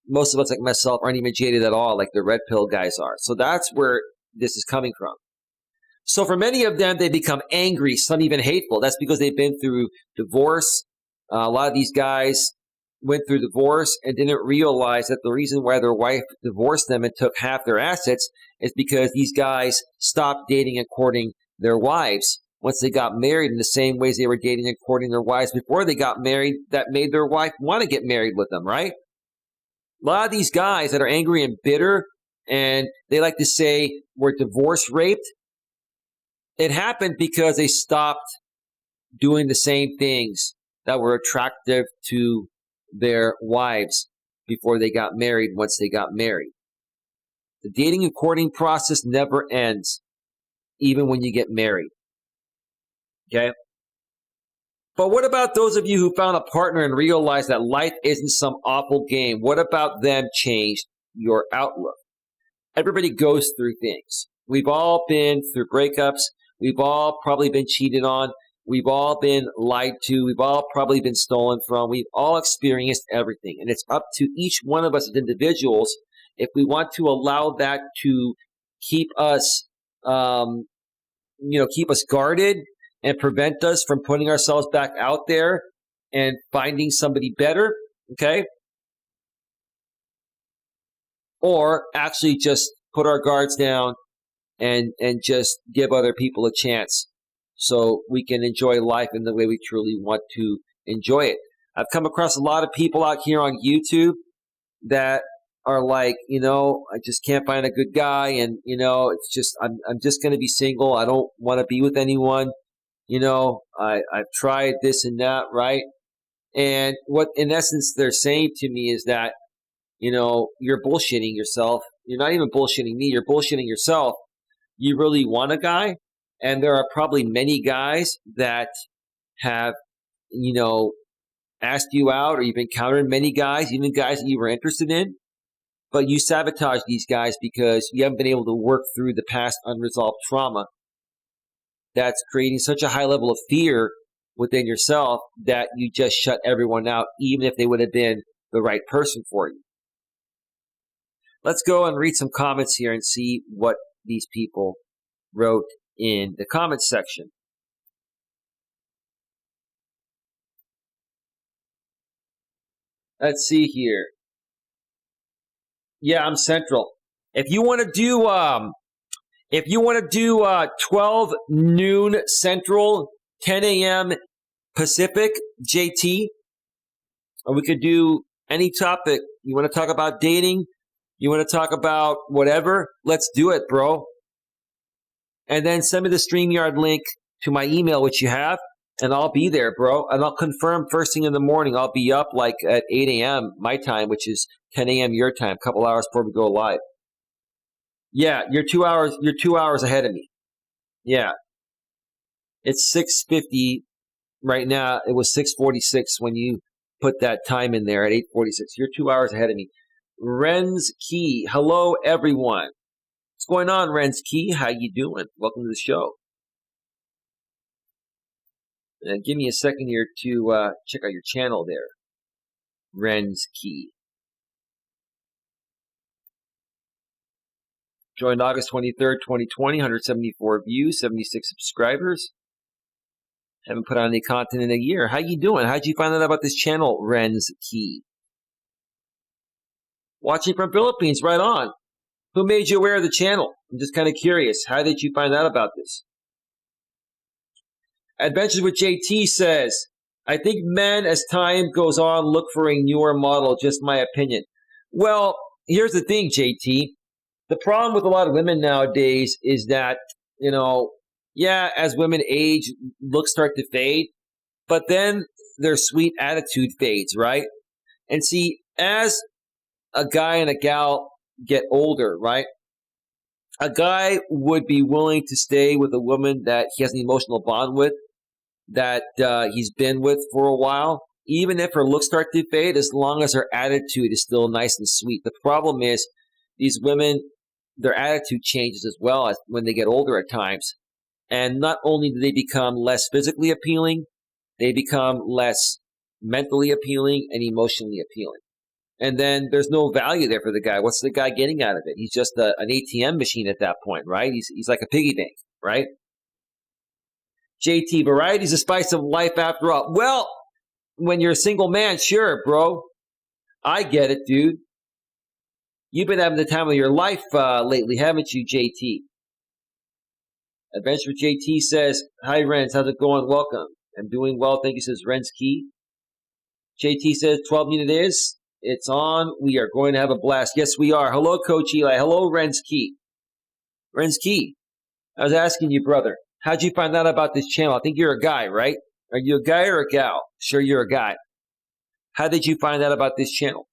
most of us like myself aren't even jaded at all like the red pill guys are. So that's where this is coming from. So for many of them, they become angry, some even hateful. That's because they've been through divorce. A lot of these guys went through divorce and didn't realize that the reason why their wife divorced them and took half their assets is because these guys stopped dating and courting their wives once they got married in the same ways they were dating and courting their wives before they got married. That made their wife want to get married with them, right? A lot of these guys that are angry and bitter, and they like to say we're divorce raped, it happened because they stopped doing the same things that were attractive to their wives before they got married, once they got married. The dating and courting process never ends, even when you get married. Okay? But what about those of you who found a partner and realized that life isn't some awful game? What about them changed your outlook? Everybody goes through things. We've all been through breakups. We've all probably been cheated on. We've all been lied to. We've all probably been stolen from. We've all experienced everything. And it's up to each one of us as individuals if we want to allow that to keep us, keep us guarded and prevent us from putting ourselves back out there and finding somebody better, okay? Or actually just put our guards down and just give other people a chance so we can enjoy life in the way we truly want to enjoy it. I've come across a lot of people out here on YouTube that are like, I just can't find a good guy, and it's just I'm just going to be single. I don't want to be with anyone. I've tried this and that, right? And what in essence they're saying to me is that, you're bullshitting yourself. You're not even bullshitting me. You're bullshitting yourself. You really want a guy, and there are probably many guys that have, asked you out, or you've encountered many guys, even guys that you were interested in, but you sabotage these guys because you haven't been able to work through the past unresolved trauma that's creating such a high level of fear within yourself that you just shut everyone out, even if they would have been the right person for you. Let's go and read some comments here and see what these people wrote in the comments section. Let's see here. Yeah, I'm Central. If you want to do 12 noon Central, 10 a.m. Pacific, JT, or we could do any topic. You want to talk about dating? You want to talk about whatever? Let's do it, bro. And then send me the StreamYard link to my email, which you have, and I'll be there, bro. And I'll confirm first thing in the morning. I'll be up like at 8 a.m. my time, which is 10 a.m. your time, a couple hours before we go live. Yeah, you're 2 hours ahead of me. Yeah. It's 6:50 right now. It was 6:46 when you put that time in there at 8:46. You're 2 hours ahead of me. Ren's Key. Hello, everyone. What's going on, Ren's Key? How you doing? Welcome to the show. And give me a second here to check out your channel there. Ren's Key. Joined August 23rd, 2020, 174 views, 76 subscribers. Haven't put on any content in a year. How you doing? How'd you find out about this channel, Ren's Key? Watching from Philippines, right on. Who made you aware of the channel? I'm just kind of curious. How did you find out about this? Adventures with JT says, I think men, as time goes on, look for a newer model. Just my opinion. Well, here's the thing, JT. The problem with a lot of women nowadays is that, as women age, looks start to fade, but then their sweet attitude fades, right? And see, as a guy and a gal get older, right? A guy would be willing to stay with a woman that he has an emotional bond with, that he's been with for a while, even if her looks start to fade, as long as her attitude is still nice and sweet. The problem is these women, their attitude changes as well as when they get older at times. And not only do they become less physically appealing, they become less mentally appealing and emotionally appealing. And then there's no value there for the guy. What's the guy getting out of it? He's just an ATM machine at that point, right? He's like a piggy bank, right? JT, variety's the spice of life after all. Well, when you're a single man, sure, bro. I get it, dude. You've been having the time of your life lately, haven't you, JT? Adventure with JT says, hi, Renz. How's it going? Welcome. I'm doing well. Thank you, says Renz Key. JT says, 12 minute is. It's on. We are going to have a blast. Yes, we are. Hello, Coach Eli. Hello, Renz Key. Renz Key, I was asking you, brother, how'd you find out about this channel? I think you're a guy, right? Are you a guy or a gal? Sure, you're a guy. How did you find out about this channel?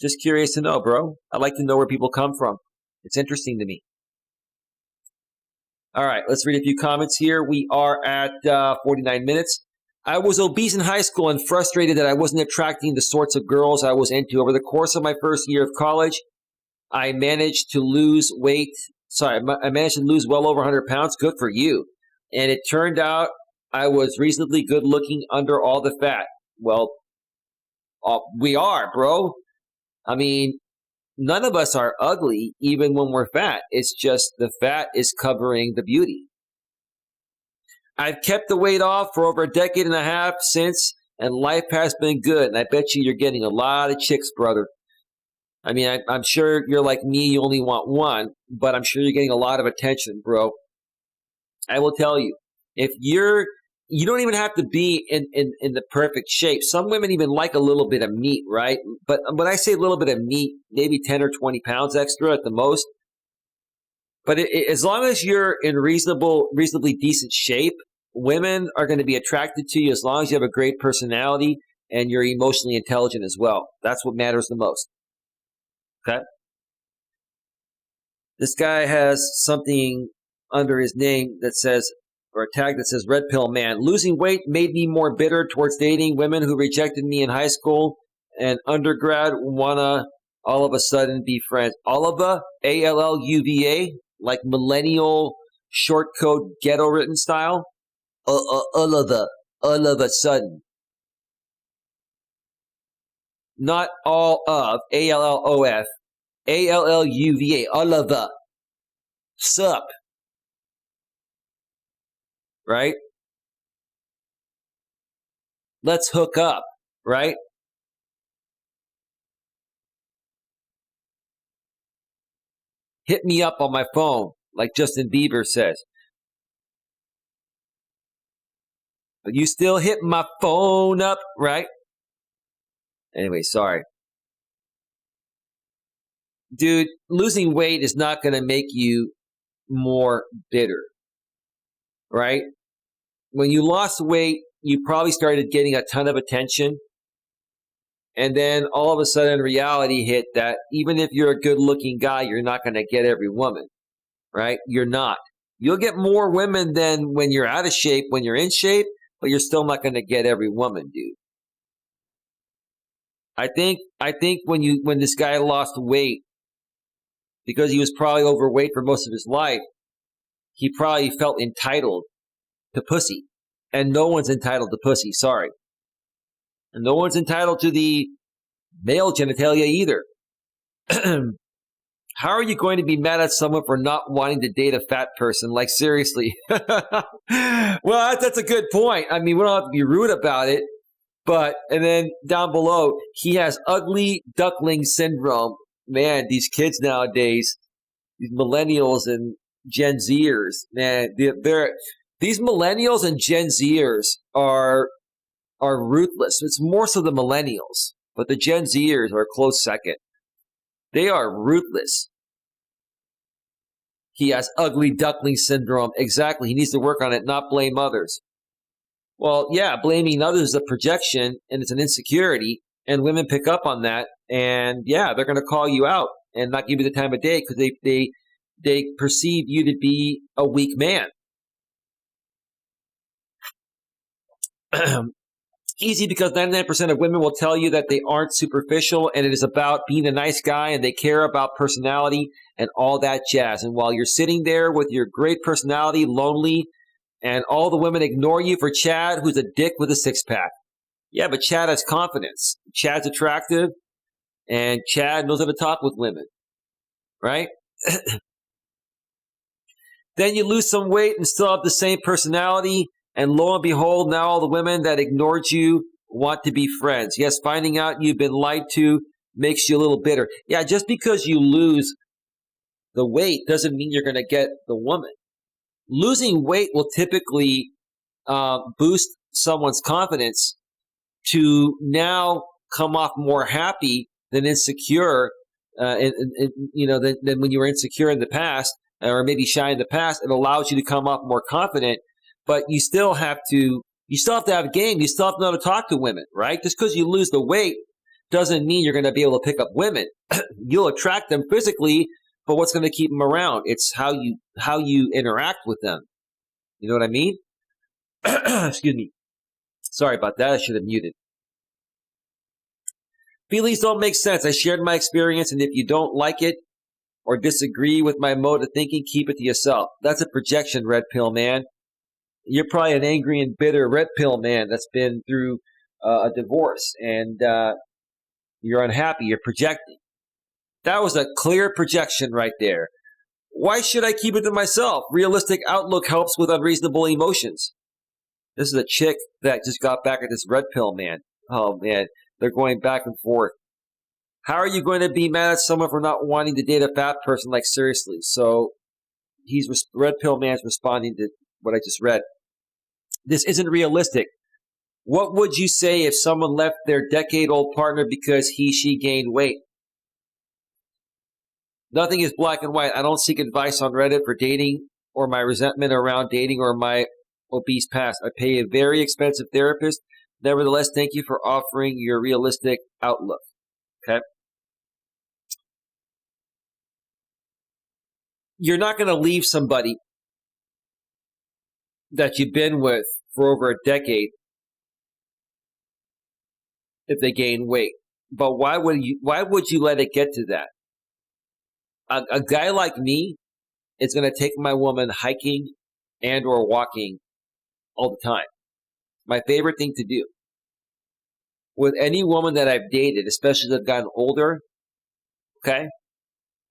Just curious to know, bro. I'd like to know where people come from. It's interesting to me. All right, let's read a few comments here. We are at 49 minutes. I was obese in high school and frustrated that I wasn't attracting the sorts of girls I was into. Over the course of my first year of college, I managed to lose weight. I managed to lose well over 100 pounds. Good for you. And it turned out I was reasonably good looking under all the fat. Well, we are, bro. I mean, none of us are ugly, even when we're fat. It's just the fat is covering the beauty. I've kept the weight off for over a decade and a half since, and life has been good. And I bet you're getting a lot of chicks, brother. I mean, I'm sure you're like me. You only want one, but I'm sure you're getting a lot of attention, bro. I will tell you, If you don't even have to be in the perfect shape. Some women even like a little bit of meat, right? But when I say a little bit of meat, maybe 10 or 20 pounds extra at the most. But as long as you're in reasonably decent shape, women are going to be attracted to you as long as you have a great personality and you're emotionally intelligent as well. That's what matters the most. Okay? This guy has something under his name that says, or a tag that says, Red Pill Man. Losing weight made me more bitter towards dating women who rejected me in high school and undergrad wanna all of a sudden be friends. Alluva, Alluva, like millennial short code ghetto written style. Alluva, all of a sudden. Not all of, Allof, Alluva, Alluva. Sup. Right? Let's hook up, right? Hit me up on my phone, like Justin Bieber says. But you still hit my phone up, right? Anyway, sorry. Dude, losing weight is not going to make you more bitter, right? When you lost weight, you probably started getting a ton of attention. And then all of a sudden reality hit that even if you're a good looking guy, you're not going to get every woman, right? You're not. You'll get more women than when you're out of shape, when you're in shape, but you're still not going to get every woman, dude. I think when this guy lost weight, because he was probably overweight for most of his life, he probably felt entitled to pussy. And no one's entitled to pussy, sorry. And no one's entitled to the male genitalia either. How are you going to be mad at someone for not wanting to date a fat person? Like, seriously. Well, that's a good point. I mean, we don't have to be rude about it. But, and then down below, he has ugly duckling syndrome. Man, these kids nowadays, these millennials and Gen Zers, man, these millennials and Gen Zers are ruthless. It's more so the millennials, but the Gen Zers are a close second. They are ruthless. He has ugly duckling syndrome. Exactly. He needs to work on it, not blame others. Well, yeah, blaming others is a projection and it's an insecurity, and women pick up on that, and yeah, they're going to call you out and not give you the time of day because they perceive you to be a weak man. Easy, because 99% of women will tell you that they aren't superficial and it is about being a nice guy and they care about personality and all that jazz. And while you're sitting there with your great personality, lonely, and all the women ignore you for Chad, who's a dick with a six-pack. Yeah, but Chad has confidence. Chad's attractive, and Chad knows how to talk with women, right? Then you lose some weight and still have the same personality, and lo and behold, now all the women that ignored you want to be friends. Yes, finding out you've been lied to makes you a little bitter. Yeah, just because you lose the weight doesn't mean you're going to get the woman. Losing weight will typically boost someone's confidence to now come off more happy than insecure, than when you were insecure in the past, or maybe shy in the past. It allows you to come off more confident, but you still have to have game. You still have to know how to talk to women, right? Just because you lose the weight doesn't mean you're going to be able to pick up women. You'll attract them physically, but what's going to keep them around? It's how you interact with them. You know what I mean? Excuse me. Sorry about that. I should have muted. Feelings don't make sense. I shared my experience, and if you don't like it or disagree with my mode of thinking, keep it to yourself. That's a projection, Red Pill Man. You're probably an angry and bitter Red Pill Man that's been through a divorce, and you're unhappy. You're projecting. That was a clear projection right there. Why should I keep it to myself? Realistic outlook helps with unreasonable emotions. This is a chick that just got back at this Red Pill Man. Oh, man. They're going back and forth. How are you going to be mad at someone for not wanting to date a fat person? Like, seriously. So, Red Pill Man's responding to what I just read. This isn't realistic. What would you say if someone left their decade-old partner because she gained weight? Nothing is black and white. I don't seek advice on Reddit for dating or my resentment around dating or my obese past. I pay a very expensive therapist. Nevertheless, thank you for offering your realistic outlook. Okay? You're not going to leave somebody that you've been with for over a decade if they gain weight. But why would you let it get to that? A guy like me is going to take my woman hiking and or walking all the time. My favorite thing to do. With any woman that I've dated, especially as I've gotten older, okay?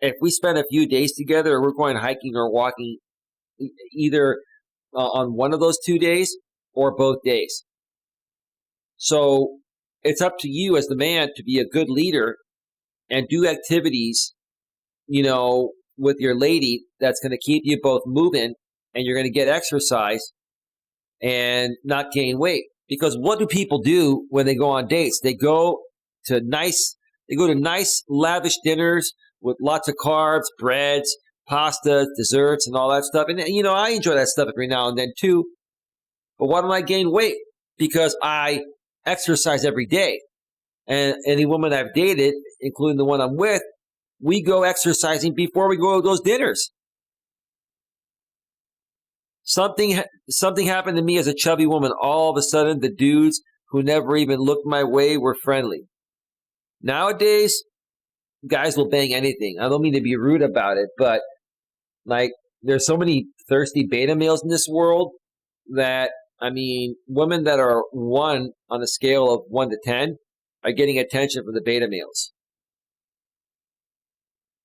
If we spend a few days together or we're going hiking or walking either on one of those 2 days or both days. So it's up to you as the man to be a good leader and do activities, with your lady that's going to keep you both moving and you're going to get exercise and not gain weight. Because what do people do when they go on dates? They go to nice, lavish dinners with lots of carbs, breads, pasta, desserts, and all that stuff. And, I enjoy that stuff every now and then too. But why don't I gain weight? Because I exercise every day. And any woman I've dated, including the one I'm with, we go exercising before we go to those dinners. Something happened to me as a chubby woman. All of a sudden, the dudes who never even looked my way were friendly. Nowadays, guys will bang anything. I don't mean to be rude about it, but there's so many thirsty beta males in this world that, women that are 1 on a scale of 1 to 10 are getting attention from the beta males.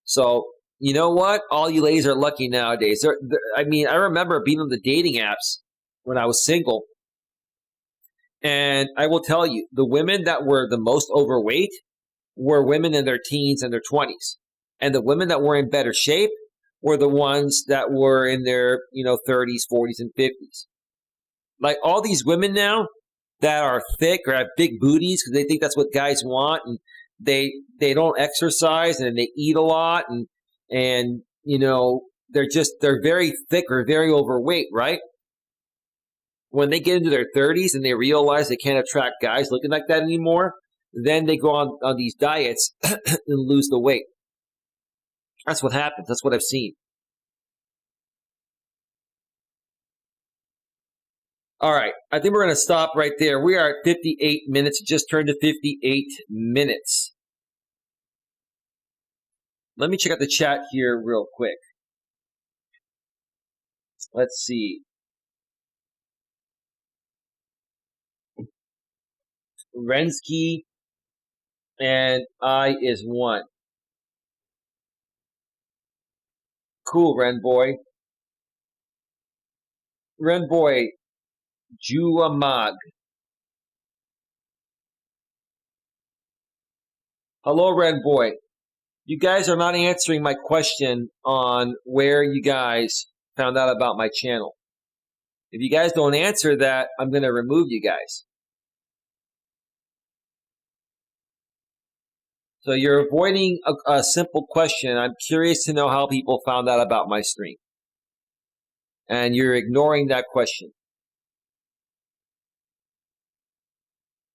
So, you know what? All you ladies are lucky nowadays. I remember being on the dating apps when I was single. And I will tell you, the women that were the most overweight were women in their teens and their 20s. And the women that were in better shape were the ones that were in their, 30s, 40s, and 50s. Like all these women now that are thick or have big booties because they think that's what guys want, and they don't exercise and they eat a lot and they're very thick or very overweight, right? When they get into their 30s and they realize they can't attract guys looking like that anymore, then they go on these diets and lose the weight. That's what happens. That's what I've seen. All right. I think we're going to stop right there. We are at 58 minutes. Just turned to 58 minutes. Let me check out the chat here real quick. Let's see. Rensky and I is 1. Cool, Ren Boy. Ren Boy, Juamag. Hello, Ren Boy. You guys are not answering my question on where you guys found out about my channel. If you guys don't answer that, I'm going to remove you guys. So you're avoiding a simple question. I'm curious to know how people found out about my stream. And you're ignoring that question.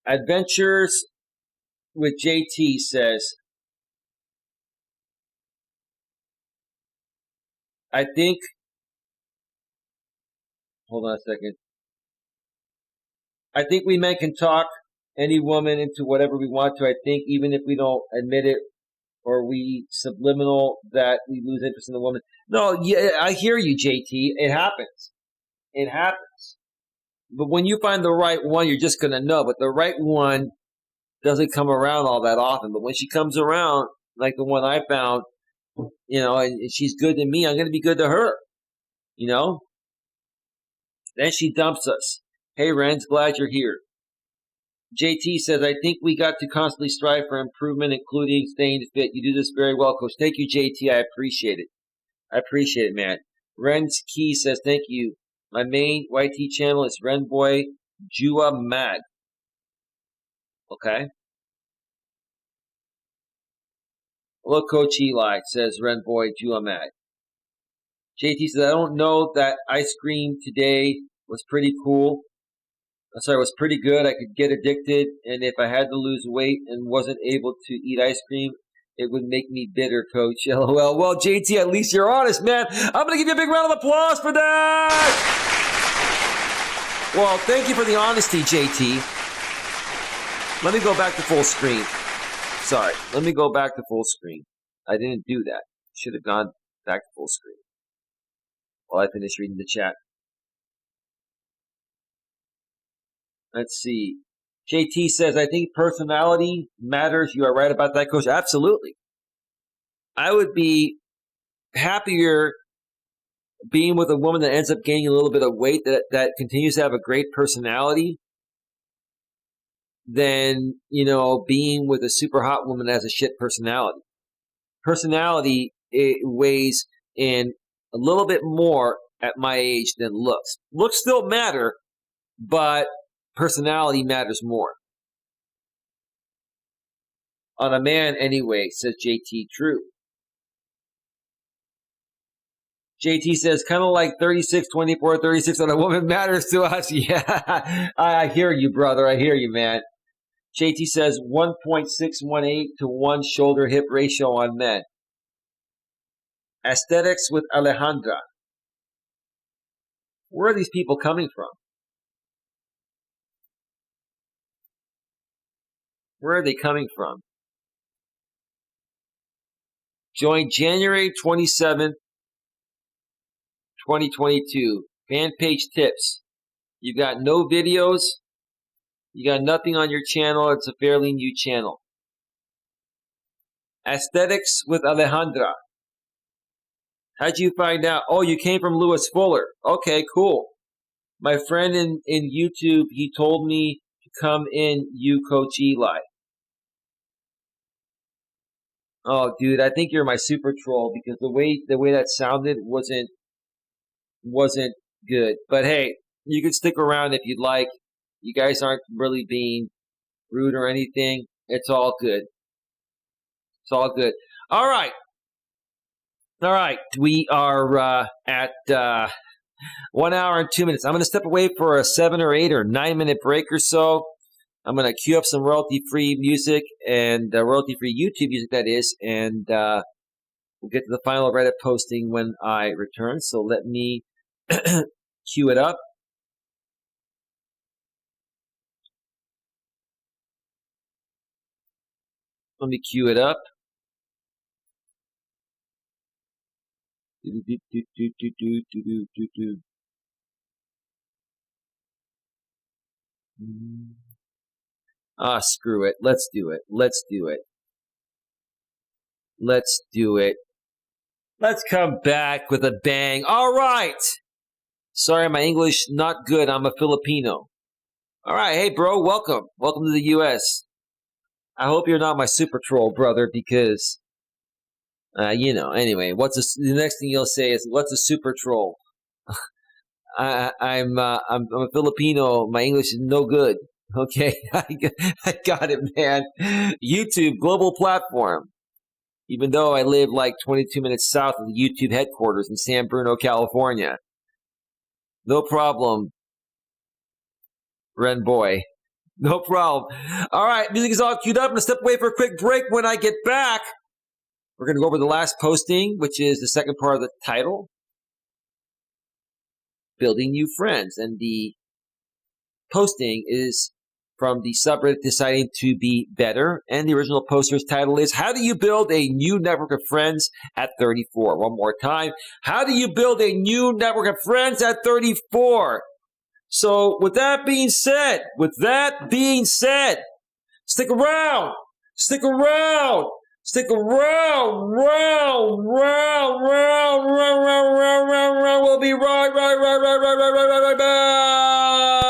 Adventures with JT says, I think, hold on a second. I think we men can talk any woman into whatever we want to. I think even if we don't admit it or we subliminal that we lose interest in the woman. No, yeah, I hear you, JT. It happens. It happens. But when you find the right one, you're just going to know. But the right one doesn't come around all that often. But when she comes around, like the one I found, and she's good to me, I'm going to be good to her, Then she dumps us. Hey, Renz, glad you're here. JT says, I think we got to constantly strive for improvement, including staying fit. You do this very well, Coach. Thank you, JT. I appreciate it. I appreciate it, man. Renz Key says, thank you. My main YT channel is Renboy Jua Mag. Okay. Hello, Coach Eli, says Renboy Jua Mag. JT says, I don't know, that ice cream today was pretty cool. Sorry, it was pretty good. I could get addicted, and if I had to lose weight and wasn't able to eat ice cream, it would make me bitter, Coach. LOL. Well, JT, at least you're honest, man. I'm going to give you a big round of applause for that. Well, thank you for the honesty, JT. Let me go back to full screen. Sorry. Let me go back to full screen. I didn't do that. Should have gone back to full screen while I finish reading the chat. Let's see. JT says, I think personality matters. You are right about that, Coach. Absolutely. I would be happier being with a woman that ends up gaining a little bit of weight that continues to have a great personality than, being with a super hot woman that has a shit personality. Personality, it weighs in a little bit more at my age than looks. Looks still matter, but personality matters more. On a man anyway, says JT. True. JT says, kind of like 36, 24, 36 on a woman matters to us. Yeah, I hear you, brother. I hear you, man. JT says 1.618 to 1 shoulder-hip ratio on men. Aesthetics with Alejandra. Where are these people coming from? Where are they coming from? Join January 27th, 2022. Fan page tips. You got no videos. You got nothing on your channel. It's a fairly new channel. Aesthetics with Alejandra. How'd you find out? Oh, you came from Lewis Fuller. Okay, cool. My friend in YouTube, he told me to come in, you Coach Eli. Oh, dude, I think you're my super troll because the way that sounded wasn't good. But hey, you can stick around if you'd like. You guys aren't really being rude or anything. It's all good. It's all good. All right. We are at 1 hour and 2 minutes. I'm going to step away for a 7 or 8 or 9 minute break or so. I'm going to queue up some royalty-free music and royalty-free YouTube music, that is, and we'll get to the final Reddit posting when I return. So let me queue it up. Let me queue it up. Screw it. Let's do it. Let's come back with a bang. All right. Sorry, my English not good. I'm a Filipino. All right. Hey, bro. Welcome. Welcome to the U.S. I hope you're not my super troll, brother, because, anyway, the next thing you'll say is, what's a super troll? I'm a Filipino. My English is no good. Okay, I got it, man. YouTube, global platform. Even though I live like 22 minutes south of the YouTube headquarters in San Bruno, California. No problem, Ren boy. No problem. All right, music is all queued up. I'm going to step away for a quick break. When I get back, we're going to go over the last posting, which is the second part of the title. Building new friends. And the posting is from the subreddit Deciding to Be Better. And the original poster's title is, How do you build a new network of friends at 34? One more time. How do you build a new network of friends at 34? So with that being said, stick around. We'll be right back.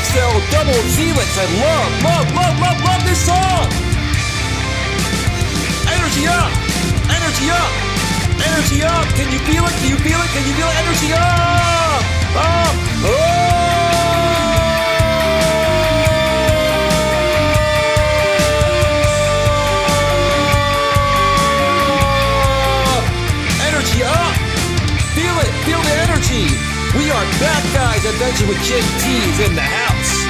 Mixel Double Helix. I love this song. Energy up, energy up, energy up. Can you feel it? Can you feel it? Can you feel it? Energy up. Energy up. Feel it. Feel the energy. We are back, guys. Adventure with JT's in the house.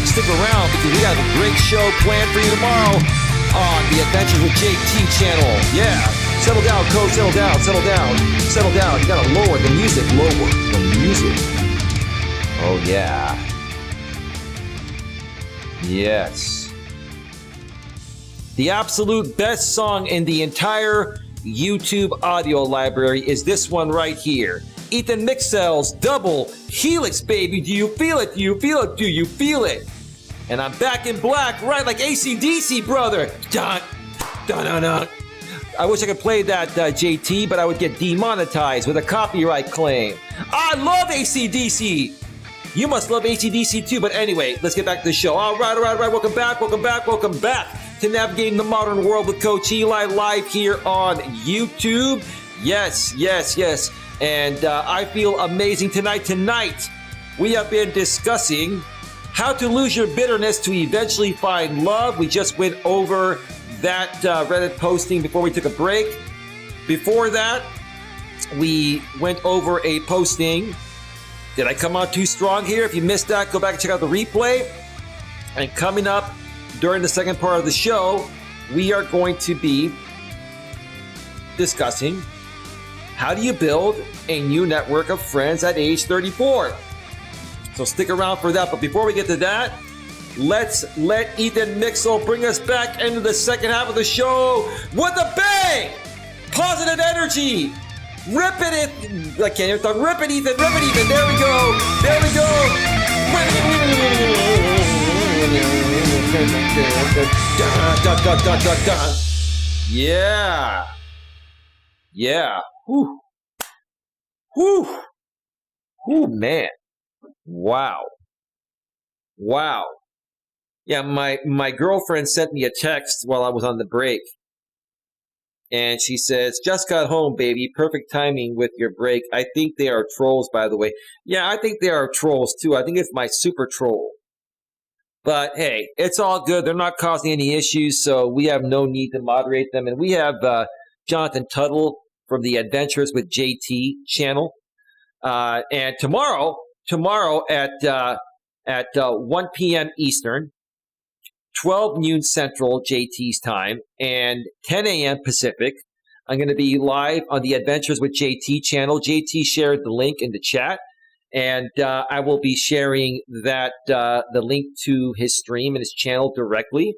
Stick around because we got a great show planned for you tomorrow on the Adventure with JT channel. Yeah. Settle down, Coach. Settle down. Settle down. Settle down. You gotta lower the music. Lower the music. Oh, yeah. Yes. The absolute best song in the entire YouTube audio library is this one right here. Ethan Mixel's Double Helix, baby. Do you feel it? Do you feel it? Do you feel it? And I'm back in black, right like AC/DC, brother. Dun, dun, dun, dun. I wish I could play that, JT, but I would get demonetized with a copyright claim. I love AC/DC. You must love AC/DC too, but anyway, let's get back to the show. All right. Welcome back to Navigating the Modern World with Coach Eli live here on YouTube. Yes. And I feel amazing tonight. Tonight, we have been discussing how to lose your bitterness to eventually find love. We just went over that Reddit posting before we took a break. Before that, we went over a posting. Did I come out too strong here? If you missed that, go back and check out the replay. And coming up during the second part of the show, we are going to be discussing how do you build a new network of friends at age 34? So stick around for that. But before we get to that, let's let Ethan Mixel bring us back into the second half of the show with a bang! Positive energy! Rip it! I can't even talk. Rip it, Ethan! Rip it, Ethan! There we go! There we go! Yeah! Yeah! Whew. Man. Wow. Yeah, my girlfriend sent me a text while I was on the break. And she says, just got home, baby. Perfect timing with your break. I think they are trolls, by the way. Yeah, I think they are trolls, too. I think it's my super troll. But, hey, it's all good. They're not causing any issues, so we have no need to moderate them. And we have Jonathan Tuttle from the Adventures with JT channel. And tomorrow at 1 p.m. Eastern, 12 noon Central JT's time, and 10 a.m. Pacific, I'm going to be live on the Adventures with JT channel. JT shared the link in the chat, and I will be sharing that the link to his stream and his channel directly.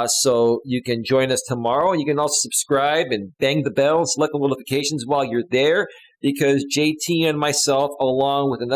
So you can join us tomorrow. You can also subscribe and bang the bell, select the notifications while you're there, because JT and myself, along with a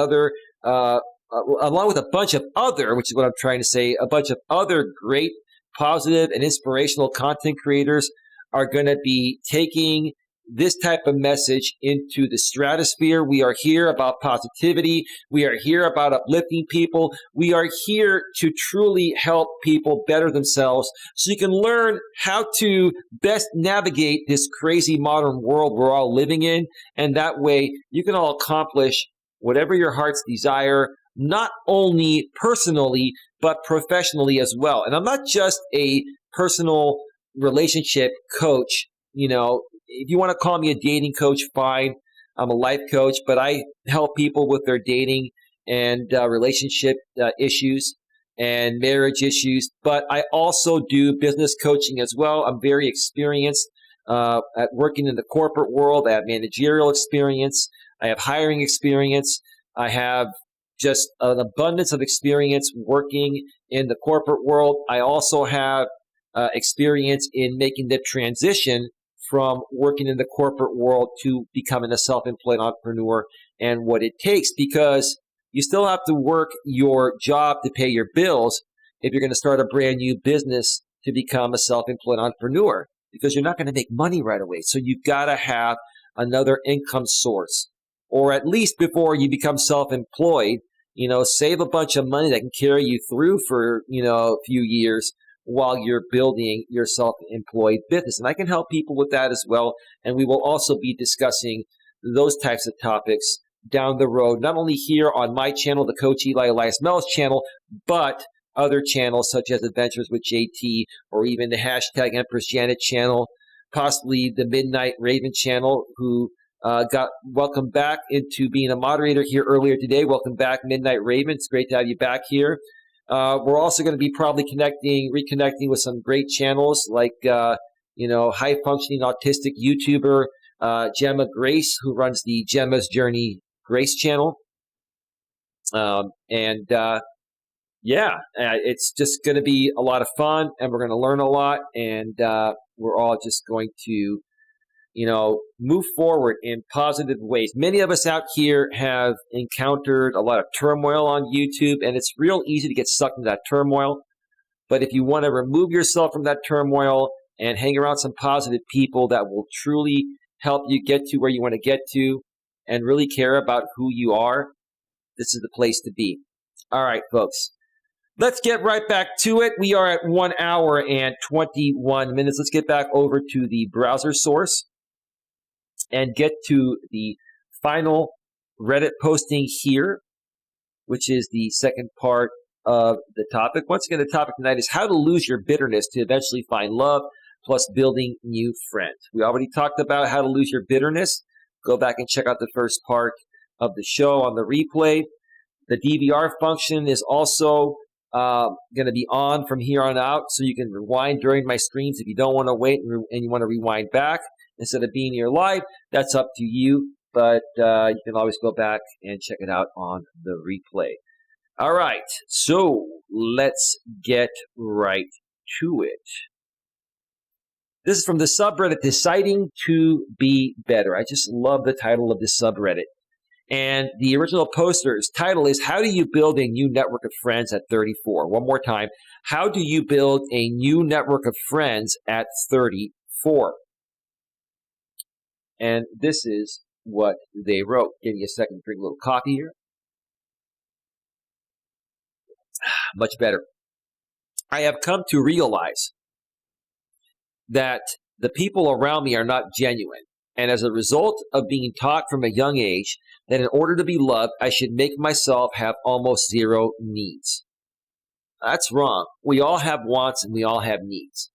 bunch of other, which is what I'm trying to say, a bunch of other great, positive, and inspirational content creators are going to be taking this type of message into the stratosphere. We are here about positivity. We are here about uplifting people. We are here to truly help people better themselves so you can learn how to best navigate this crazy modern world we're all living in. And that way you can all accomplish whatever your heart's desire, not only personally, but professionally as well. And I'm not just a personal relationship coach. You know, if you want to call me a dating coach, fine. I'm a life coach, but I help people with their dating and relationship issues and marriage issues. But I also do business coaching as well. I'm very experienced at working in the corporate world. I have managerial experience. I have hiring experience. I have just an abundance of experience working in the corporate world. I also have experience in making the transition from working in the corporate world to becoming a self-employed entrepreneur and what it takes, because you still have to work your job to pay your bills if you're going to start a brand new business to become a self-employed entrepreneur, because you're not going to make money right away. So you've got to have another income source, or at least before you become self-employed, save a bunch of money that can carry you through for, a few years while you're building your self-employed business. And I can help people with that as well. And we will also be discussing those types of topics down the road, not only here on my channel, the Coach Eli Elias Melas channel, but other channels such as Adventures with JT, or even the hashtag Empress Janet channel, possibly the Midnight Raven channel, who got welcomed back into being a moderator here earlier today. Welcome back, Midnight Raven. It's great to have you back here. We're also going to be probably reconnecting with some great channels like, high-functioning autistic YouTuber Gemma Grace, who runs the Gemma's Journey Grace channel. It's just going to be a lot of fun, and we're going to learn a lot, and we're all just going to, move forward in positive ways. Many of us out here have encountered a lot of turmoil on YouTube, and it's real easy to get stuck in that turmoil. But if you want to remove yourself from that turmoil and hang around some positive people that will truly help you get to where you want to get to and really care about who you are, this is the place to be. All right, folks. Let's get right back to it. We are at 1 hour and 21 minutes. Let's get back over to the browser source and get to the final Reddit posting here, which is the second part of the topic. Once again, the topic tonight is how to lose your bitterness to eventually find love, plus building new friends. We already talked about how to lose your bitterness. Go back and check out the first part of the show on the replay. The DVR function is also going to be on from here on out, so you can rewind during my streams if you don't want to wait and you want to rewind back instead of being here live. That's up to you, but you can always go back and check it out on the replay. All right, so let's get right to it. This is from the subreddit, Deciding to Be Better. I just love the title of this subreddit. And the original poster's title is, How do you build a new network of friends at 34? One more time. How do you build a new network of friends at 34? And this is what they wrote. Give me a second to drink a little coffee here. Much better. I have come to realize that the people around me are not genuine. And as a result of being taught from a young age that in order to be loved, I should make myself have almost zero needs. That's wrong. We all have wants and we all have needs.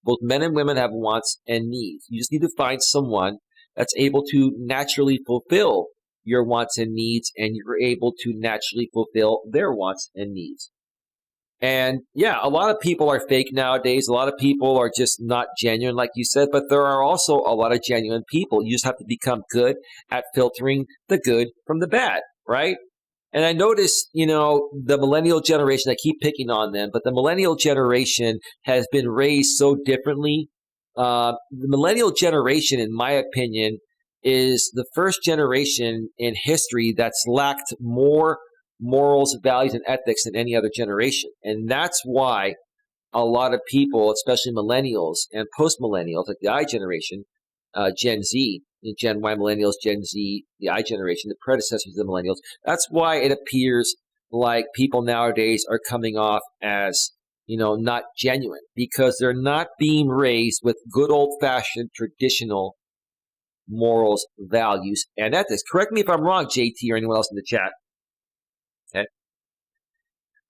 Both men and women have wants and needs. You just need to find someone that's able to naturally fulfill your wants and needs, and you're able to naturally fulfill their wants and needs. And yeah, a lot of people are fake nowadays. A lot of people are just not genuine, like you said, but there are also a lot of genuine people. You just have to become good at filtering the good from the bad, right? And I noticed, the millennial generation, I keep picking on them, but the millennial generation has been raised so differently. The millennial generation, in my opinion, is the first generation in history that's lacked more morals, values, and ethics than any other generation. And that's why a lot of people, especially millennials and post-millennials, like the I generation, Gen Z, Gen Y millennials, Gen Z, the I generation, the predecessors of the millennials, that's why it appears like people nowadays are coming off as, not genuine, because they're not being raised with good old-fashioned traditional morals, values, and ethics. Correct me if I'm wrong, JT, or anyone else in the chat. Okay.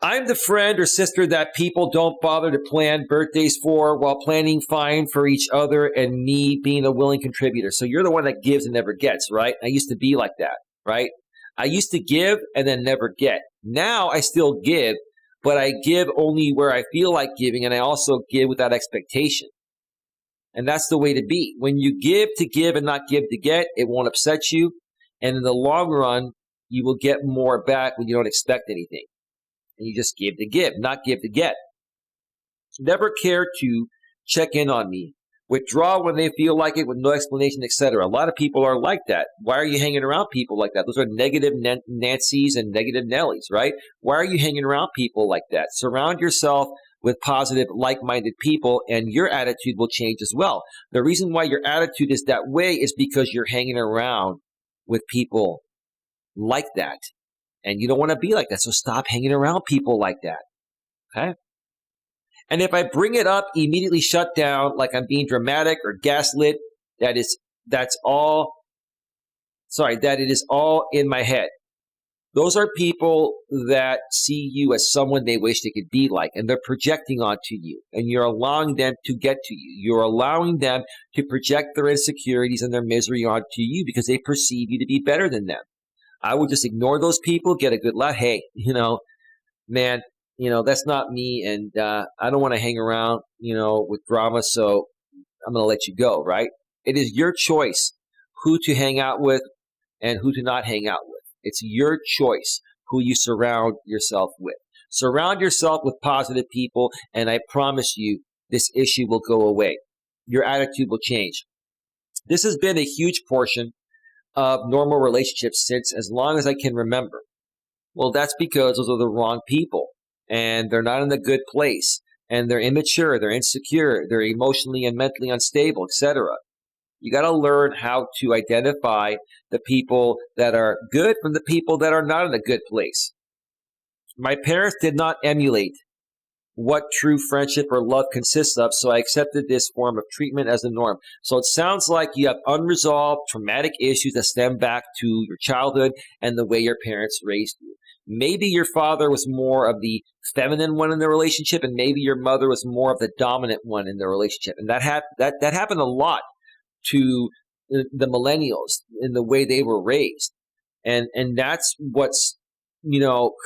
I'm the friend or sister that people don't bother to plan birthdays for while planning fine for each other and me being a willing contributor. So you're the one that gives and never gets, right? I used to be like that, right? I used to give and then never get. Now I still give, but I give only where I feel like giving, and I also give without expectation. And that's the way to be. When you give to give and not give to get, it won't upset you. And in the long run, you will get more back when you don't expect anything. And you just give to give, not give to get. Never care to check in on me. Withdraw when they feel like it with no explanation, etc. A lot of people are like that. Why are you hanging around people like that? Those are negative Nancys and negative Nellies, right? Why are you hanging around people like that? Surround yourself with positive, like-minded people, and your attitude will change as well. The reason why your attitude is that way is because you're hanging around with people like that. And you don't want to be like that. So stop hanging around people like that. Okay? And if I bring it up, immediately shut down like I'm being dramatic or gaslit, that it is all in my head. Those are people that see you as someone they wish they could be like, and they're projecting onto you, and you're allowing them to get to you. You're allowing them to project their insecurities and their misery onto you because they perceive you to be better than them. I would just ignore those people, get a good laugh. Hey, man, that's not me, and I don't want to hang around, with drama, so I'm going to let you go, right? It is your choice who to hang out with and who to not hang out with. It's your choice who you surround yourself with. Surround yourself with positive people, and I promise you, this issue will go away. Your attitude will change. This has been a huge portion of normal relationships since as long as I can remember. Well, that's because those are the wrong people, and they're not in a good place, and they're immature, they're insecure, they're emotionally and mentally unstable, etc. You got to learn how to identify the people that are good from the people that are not in a good place. My parents did not emulate what true friendship or love consists of, so I accepted this form of treatment as the norm. So it sounds like you have unresolved traumatic issues that stem back to your childhood and the way your parents raised you. Maybe your father was more of the feminine one in the relationship, and maybe your mother was more of the dominant one in the relationship. And that happened a lot to the millennials in the way they were raised. And that's what's,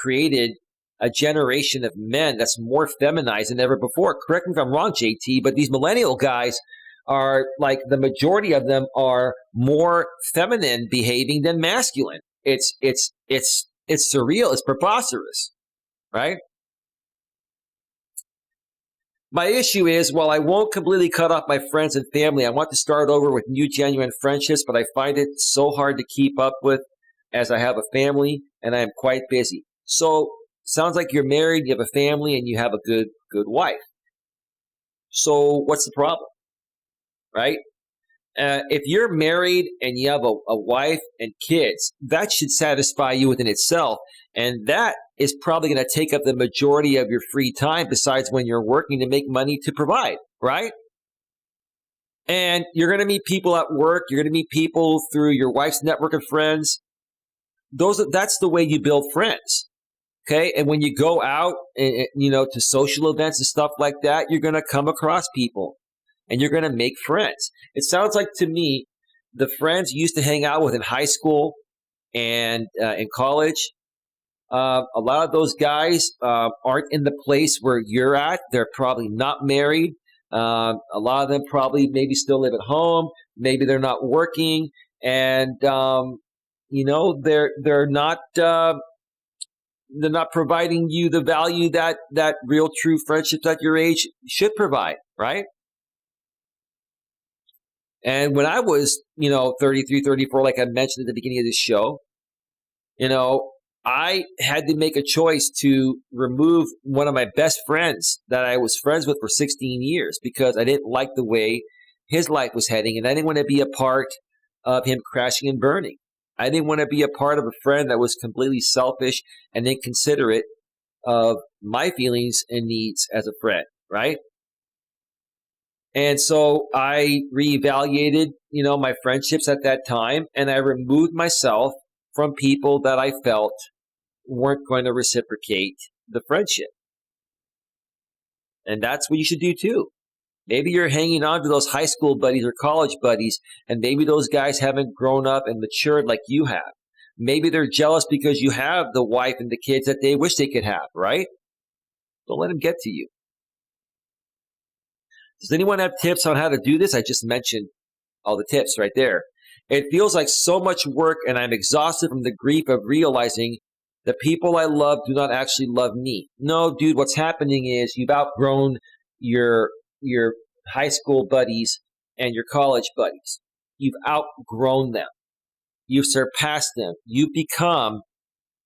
created a generation of men that's more feminized than ever before. Correct me if I'm wrong, JT, but these millennial guys are like, the majority of them are more feminine behaving than masculine. It's surreal. It's preposterous, right? My issue is, while I won't completely cut off my friends and family, I want to start over with new genuine friendships, but I find it so hard to keep up with as I have a family and I am quite busy. So, sounds like you're married, you have a family, and you have a good wife. So, what's the problem, right? If you're married and you have a wife and kids, that should satisfy you within itself. And that is probably going to take up the majority of your free time besides when you're working to make money to provide, right? And you're going to meet people at work. You're going to meet people through your wife's network of friends. That's the way you build friends, okay? And when you go out, to social events and stuff like that, you're going to come across people. And you're going to make friends. It sounds like to me, the friends you used to hang out with in high school and in college, a lot of those guys aren't in the place where you're at. They're probably not married. A lot of them probably maybe still live at home. Maybe they're not working, and they're not providing you the value that real true friendships at your age should provide, right? And when I was, 33, 34, like I mentioned at the beginning of this show, I had to make a choice to remove one of my best friends that I was friends with for 16 years because I didn't like the way his life was heading, and I didn't want to be a part of him crashing and burning. I didn't want to be a part of a friend that was completely selfish and inconsiderate of my feelings and needs as a friend, right? And so I reevaluated, my friendships at that time, and I removed myself from people that I felt weren't going to reciprocate the friendship. And that's what you should do too. Maybe you're hanging on to those high school buddies or college buddies, and maybe those guys haven't grown up and matured like you have. Maybe they're jealous because you have the wife and the kids that they wish they could have, right? Don't let them get to you. Does anyone have tips on how to do this? I just mentioned all the tips right there. It feels like so much work, and I'm exhausted from the grief of realizing the people I love do not actually love me. No, dude, what's happening is you've outgrown your high school buddies and your college buddies. You've outgrown them. You've surpassed them. You've become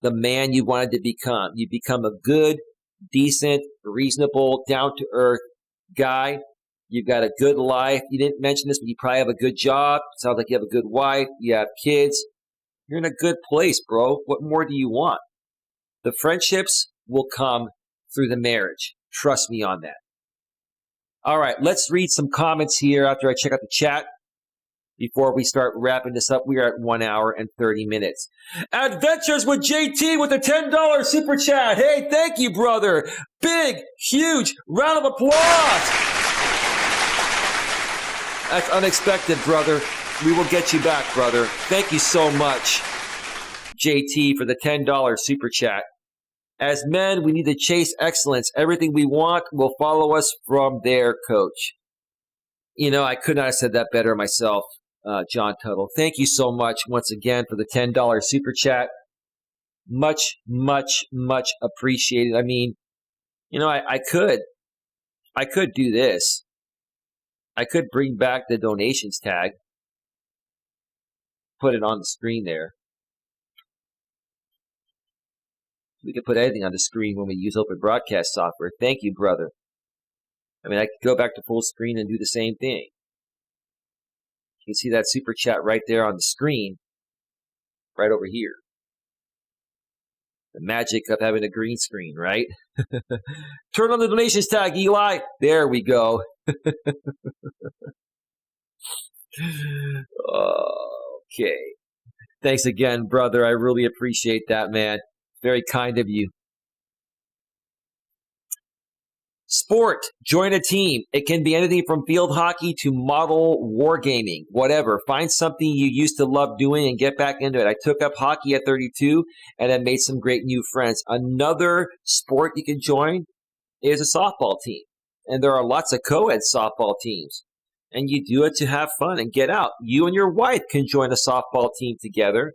the man you wanted to become. You become a good, decent, reasonable, down-to-earth guy. You've got a good life. You didn't mention this, but you probably have a good job. Sounds like you have a good wife. You have kids. You're in a good place, bro. What more do you want? The friendships will come through the marriage. Trust me on that. All right, let's read some comments here after I check out the chat before we start wrapping this up. We are at 1 hour and 30 minutes. Adventures with JT with a $10 super chat. Hey, thank you, brother. Big, huge round of applause. That's unexpected, brother. We will get you back, brother. Thank you so much, JT, for the $10 super chat. As men, we need to chase excellence. Everything we want will follow us from there, coach. You know, I could not have said that better myself, John Tuttle. Thank you so much once again for the $10 super chat. Much, much, much appreciated. I mean, you know, I could do this. I could bring back the donations tag, put it on the screen there. We can put anything on the screen when we use open broadcast software. Thank you, brother. I mean, I could go back to full screen and do the same thing. You can see that super chat right there on the screen, right over here. The magic of having a green screen, right? Turn on the donations tag, Eli. There we go. Okay. Thanks again, brother. I really appreciate that, man. Very kind of you. Sport. Join a team. It can be anything from field hockey to model wargaming, whatever. Find something you used to love doing and get back into it. I took up hockey at 32 and I made some great new friends. Another sport you can join is a softball team. And there are lots of co-ed softball teams. And you do it to have fun and get out. You and your wife can join a softball team together.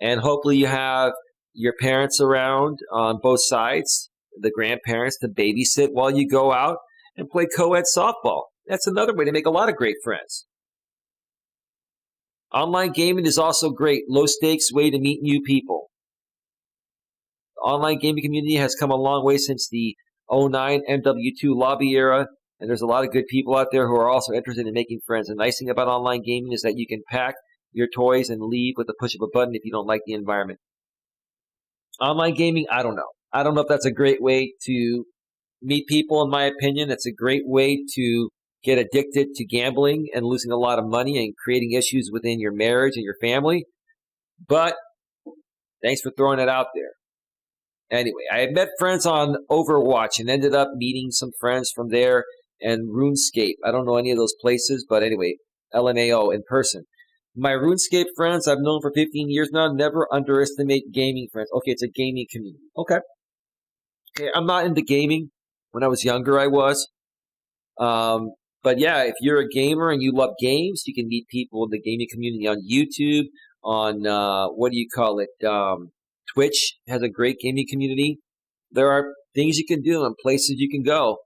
And hopefully you have your parents around on both sides, the grandparents to babysit while you go out and play co-ed softball. That's another way to make a lot of great friends. Online gaming is also great. Low stakes way to meet new people. The online gaming community has come a long way since the 09 MW2 lobby era, and there's a lot of good people out there who are also interested in making friends. The nice thing about online gaming is that you can pack your toys and leave with the push of a button if you don't like the environment. Online gaming, I don't know. I don't know if that's a great way to meet people, in my opinion. It's a great way to get addicted to gambling and losing a lot of money and creating issues within your marriage and your family. But thanks for throwing it out there. Anyway, I had met friends on Overwatch and ended up meeting some friends from there and RuneScape. I don't know any of those places, but anyway, LMAO in person. My RuneScape friends I've known for 15 years now. Never underestimate gaming friends. Okay, it's a gaming community. Okay, I'm not into gaming. When I was younger, I was. But yeah, if you're a gamer and you love games, you can meet people in the gaming community on YouTube, on, Twitch has a great gaming community. There are things you can do and places you can go.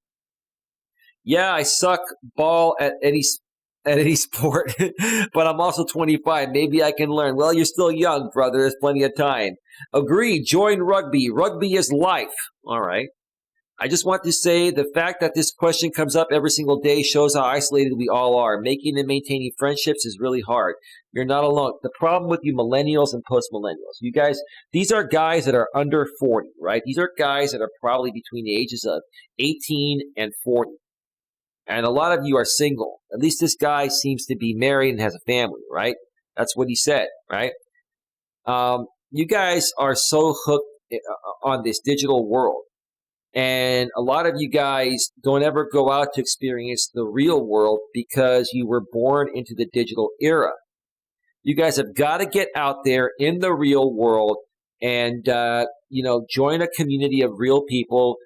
Yeah, I suck ball at any sport, but I'm also 25. Maybe I can learn. Well, you're still young, brother. There's plenty of time. Agree. Join rugby. Rugby is life. All right. I just want to say the fact that this question comes up every single day shows how isolated we all are. Making and maintaining friendships is really hard. You're not alone. The problem with you millennials and post-millennials, you guys, these are guys that are under 40, right? These are guys that are probably between the ages of 18 and 40. And a lot of you are single. At least this guy seems to be married and has a family, right? That's what he said, right? You guys are so hooked on this digital world. And a lot of you guys don't ever go out to experience the real world because you were born into the digital era. You guys have got to get out there in the real world and, join a community of real people.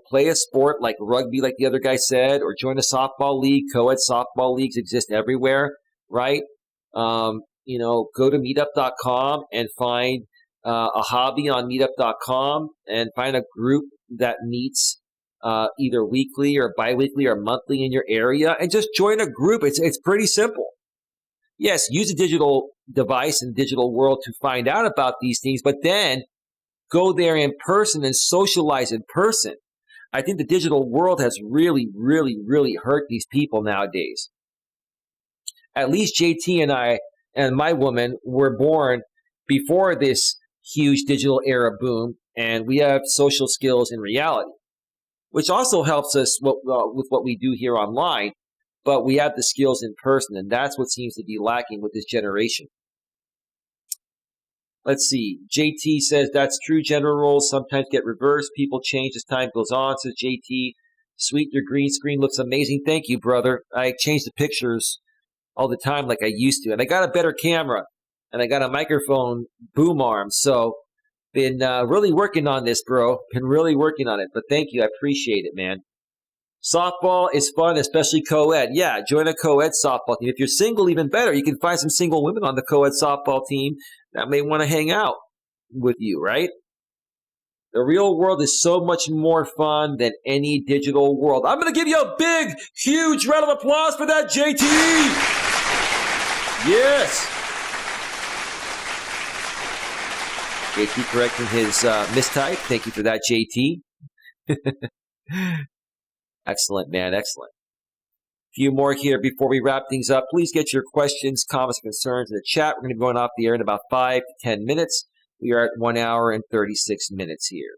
Play a sport like rugby, like the other guy said, or join a softball league. Co-ed softball leagues exist everywhere, right? Go to meetup.com and find a hobby on meetup.com and find a group that meets either weekly or biweekly or monthly in your area and just join a group. It's pretty simple. Yes, use a digital device in the digital world to find out about these things, but then go there in person and socialize in person. I think the digital world has really, really, really hurt these people nowadays. At least JT and I and my woman were born before this huge digital era boom, And we have social skills in reality, which also helps us with what we do here online. But we have the skills in person, and that's what seems to be lacking with this generation. Let's see. JT says that's true. Gender roles sometimes get reversed. People change as time goes on, says JT. Sweet, your green screen looks amazing. Thank you, brother. I change the pictures all the time like I used to. And I got a better camera, and I got a microphone boom arm. So been really working on this, bro. Been really working on it. But thank you. I appreciate it, man. Softball is fun, especially co-ed. Yeah, join a co-ed softball team. If you're single, even better. You can find some single women on the co-ed softball team that may want to hang out with you, right? The real world is so much more fun than any digital world. I'm going to give you a big, huge round of applause for that, JT. Yes. JT correcting his mistype. Thank you for that, JT. Excellent, man. Excellent. A few more here before we wrap things up. Please get your questions, comments, concerns in the chat. We're going to be going off the air in about 5 to 10 minutes. We are at 1 hour and 36 minutes here.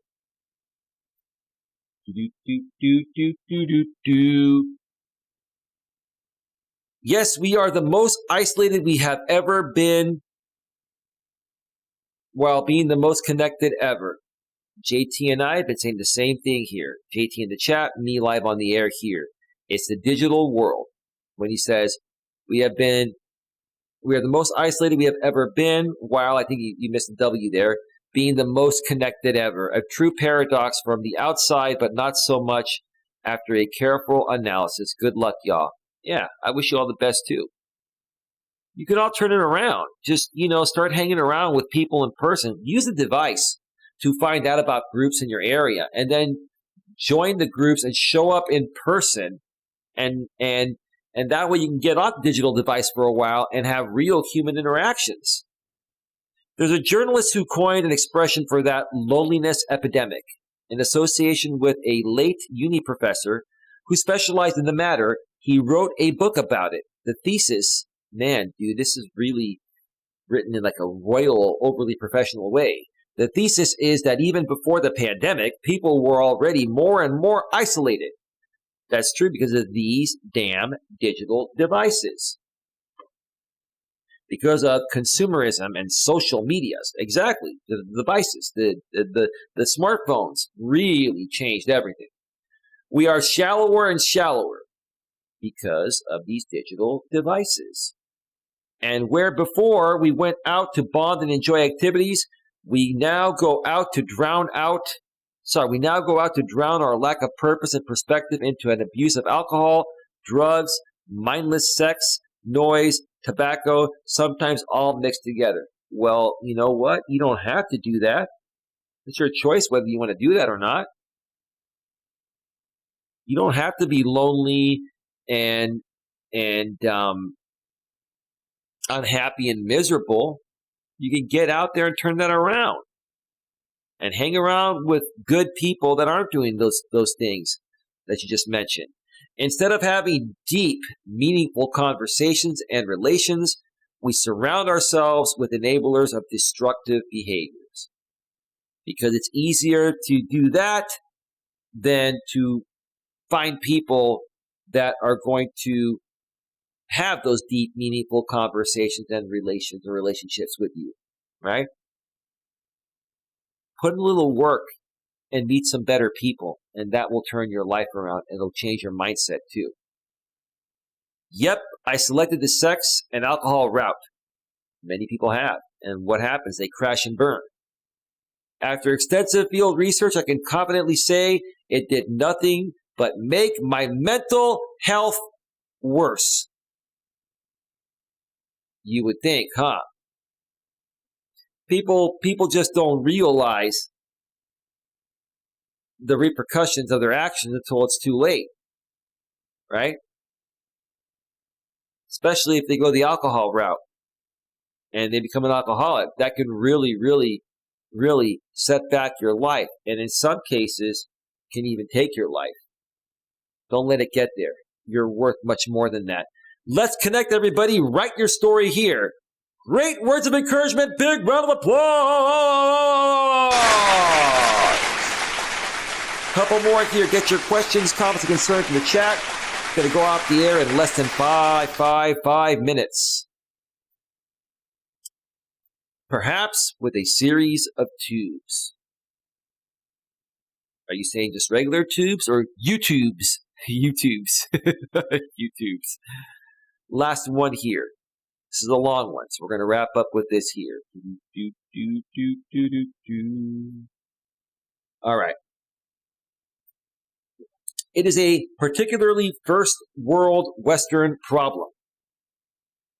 Yes, we are the most isolated we have ever been while being the most connected ever. JT and I have been saying the same thing here. JT in the chat, me live on the air here. It's the digital world. When he says, we are the most isolated we have ever been, while I think you missed the W there, being the most connected ever. A true paradox from the outside, but not so much after a careful analysis. Good luck, y'all. Yeah, I wish you all the best too. You can all turn it around. Just, start hanging around with people in person. Use the device to find out about groups in your area, and then join the groups and show up in person, and that way you can get off the digital device for a while and have real human interactions. There's a journalist who coined an expression for that loneliness epidemic in association with a late uni professor who specialized in the matter. He wrote a book about it. The thesis, man, dude, this is really written in like a royal, overly professional way. The thesis is that even before the pandemic, people were already more and more isolated. That's true because of these damn digital devices. Because of consumerism and social medias. Exactly. The devices, the smartphones really changed everything. We are shallower and shallower because of these digital devices. And where before we went out to bond and enjoy activities, we now go out to drown our lack of purpose and perspective into an abuse of alcohol, drugs, mindless sex, noise, tobacco, sometimes all mixed together. Well, you know what? You don't have to do that. It's your choice whether you want to do that or not. You don't have to be lonely and unhappy and miserable. You can get out there and turn that around and hang around with good people that aren't doing those things that you just mentioned. Instead of having deep, meaningful conversations and relations, we surround ourselves with enablers of destructive behaviors. Because it's easier to do that than to find people that are going to have those deep, meaningful conversations and relationships with you, right? Put in a little work and meet some better people, and that will turn your life around, and it'll change your mindset too. Yep, I selected the sex and alcohol route. Many people have, and what happens? They crash and burn. After extensive field research, I can confidently say it did nothing but make my mental health worse. You would think, huh? People just don't realize the repercussions of their actions until it's too late, right? Especially if they go the alcohol route and they become an alcoholic. That can really, really, really set back your life, and in some cases can even take your life. Don't let it get there. You're worth much more than that. Let's connect, everybody. Write your story here. Great words of encouragement. Big round of applause. Couple more here. Get your questions, comments, and concerns in the chat. Going to go off the air in less than five minutes. Perhaps with a series of tubes. Are you saying just regular tubes or YouTubes? YouTubes. YouTubes. Last one here. This is a long one, so we're going to wrap up with this here. All right. It is a particularly first world Western problem.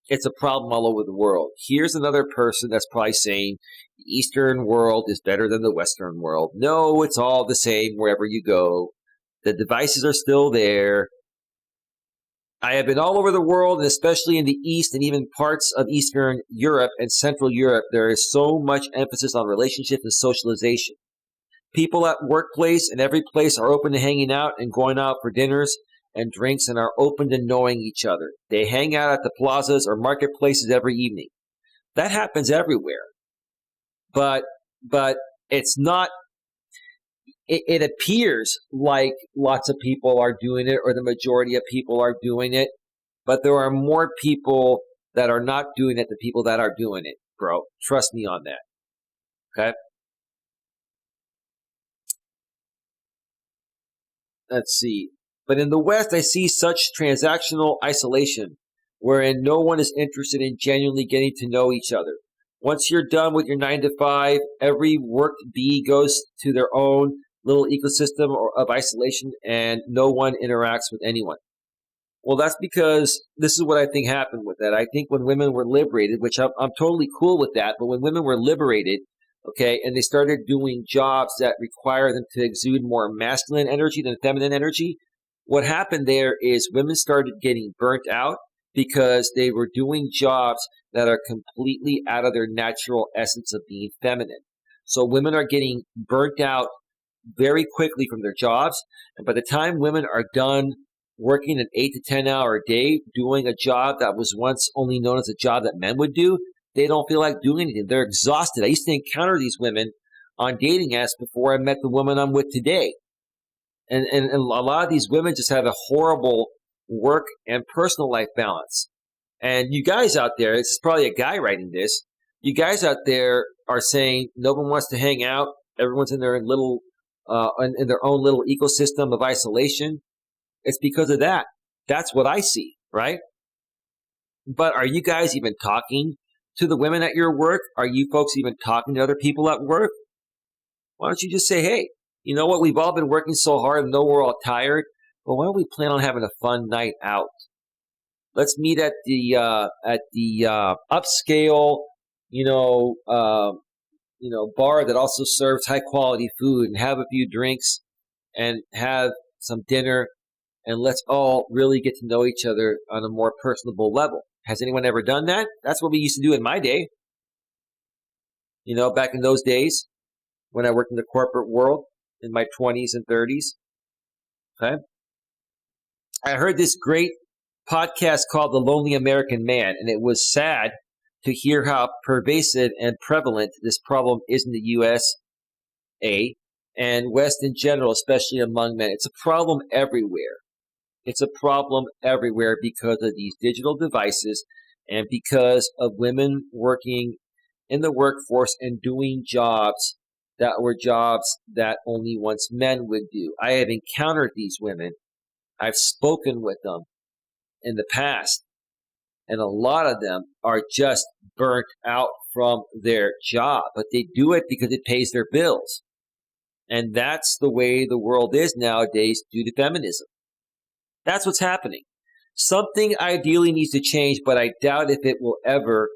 It's a problem all over the world. Here's another person that's probably saying the Eastern world is better than the Western world. No, it's all the same wherever you go. The devices are still there. I have been all over the world, and especially in the East and even parts of Eastern Europe and Central Europe. There is so much emphasis on relationships and socialization. People at workplace and every place are open to hanging out and going out for dinners and drinks and are open to knowing each other. They hang out at the plazas or marketplaces every evening. That happens everywhere. But it's not, it appears like lots of people are doing it or the majority of people are doing it, but there are more people that are not doing it than people that are doing it, bro. Trust me on that. Okay? Let's see. But in the West, I see such transactional isolation, wherein no one is interested in genuinely getting to know each other. Once you're done with your 9 to 5, every work bee goes to their own little ecosystem of isolation, and no one interacts with anyone. Well, that's because this is what I think happened with that. I think when women were liberated, which I'm totally cool with that, but when women were liberated, okay, and they started doing jobs that require them to exude more masculine energy than feminine energy, what happened there is women started getting burnt out because they were doing jobs that are completely out of their natural essence of being feminine. So women are getting burnt out very quickly from their jobs, and by the time women are done working an 8 to 10 hour day doing a job that was once only known as a job that men would do, they don't feel like doing anything. They're exhausted. I used to encounter these women on dating apps before I met the woman I'm with today. And a lot of these women just have a horrible work and personal life balance. And you guys out there, this is probably a guy writing this, you guys out there are saying no one wants to hang out. Everyone's in their little, in their own little ecosystem of isolation. It's because of that. That's what I see, right? But are you guys even talking to the women at your work? Are you folks even talking to other people at work? Why don't you just say, hey, you know what? We've all been working so hard and know we're all tired, but why don't we plan on having a fun night out? Let's meet at the upscale, bar that also serves high quality food and have a few drinks and have some dinner, and let's all really get to know each other on a more personable level. Has anyone ever done that? That's what we used to do in my day. Back in those days when I worked in the corporate world in my 20s and 30s. Okay. I heard this great podcast called The Lonely American Man, and it was sad to hear how pervasive and prevalent this problem is in the USA and West in general, especially among men. It's a problem everywhere. It's a problem everywhere because of these digital devices and because of women working in the workforce and doing jobs that were jobs that only once men would do. I have encountered these women. I've spoken with them in the past, and a lot of them are just burnt out from their job, but they do it because it pays their bills. And that's the way the world is nowadays due to feminism. That's what's happening. Something ideally needs to change, but I doubt if it ever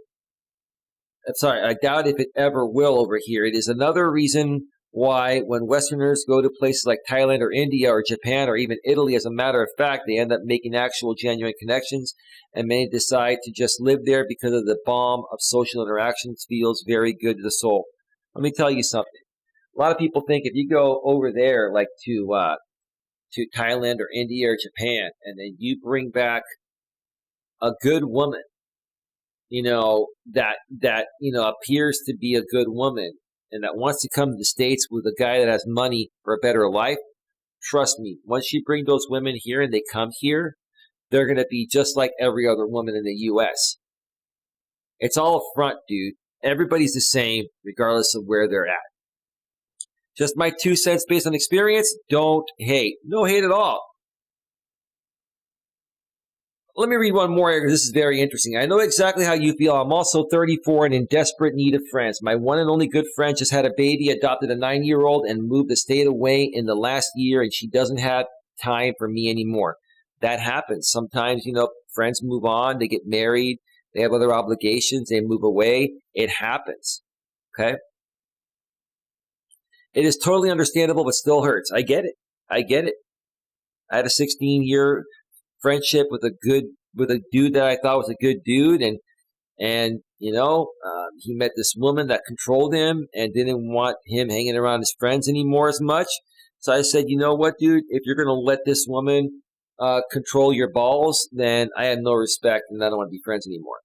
will over here. It is another reason why when Westerners go to places like Thailand or India or Japan or even Italy, as a matter of fact, they end up making actual genuine connections, and many decide to just live there because of the balm of social interactions feels very good to the soul. Let me tell you something. A lot of people think if you go over there like to Thailand or India or Japan, and then you bring back a good woman, that appears to be a good woman and that wants to come to the States with a guy that has money for a better life, trust me, once you bring those women here and they come here, they're going to be just like every other woman in the U.S. It's all a front, dude. Everybody's the same, regardless of where they're at. Just my 2 cents based on experience. Don't hate. No hate at all. Let me read one more here because this is very interesting. I know exactly how you feel. I'm also 34 and in desperate need of friends. My one and only good friend just had a baby, adopted a 9-year-old, and moved the state away in the last year, and she doesn't have time for me anymore. That happens. Sometimes, friends move on, they get married, they have other obligations, they move away. It happens. Okay? It is totally understandable, but still hurts. I get it. I had a 16-year friendship with a dude that I thought was a good dude, and he met this woman that controlled him and didn't want him hanging around his friends anymore as much. So I said, you know what, dude, if you're going to let this woman control your balls, then I have no respect and I don't want to be friends anymore.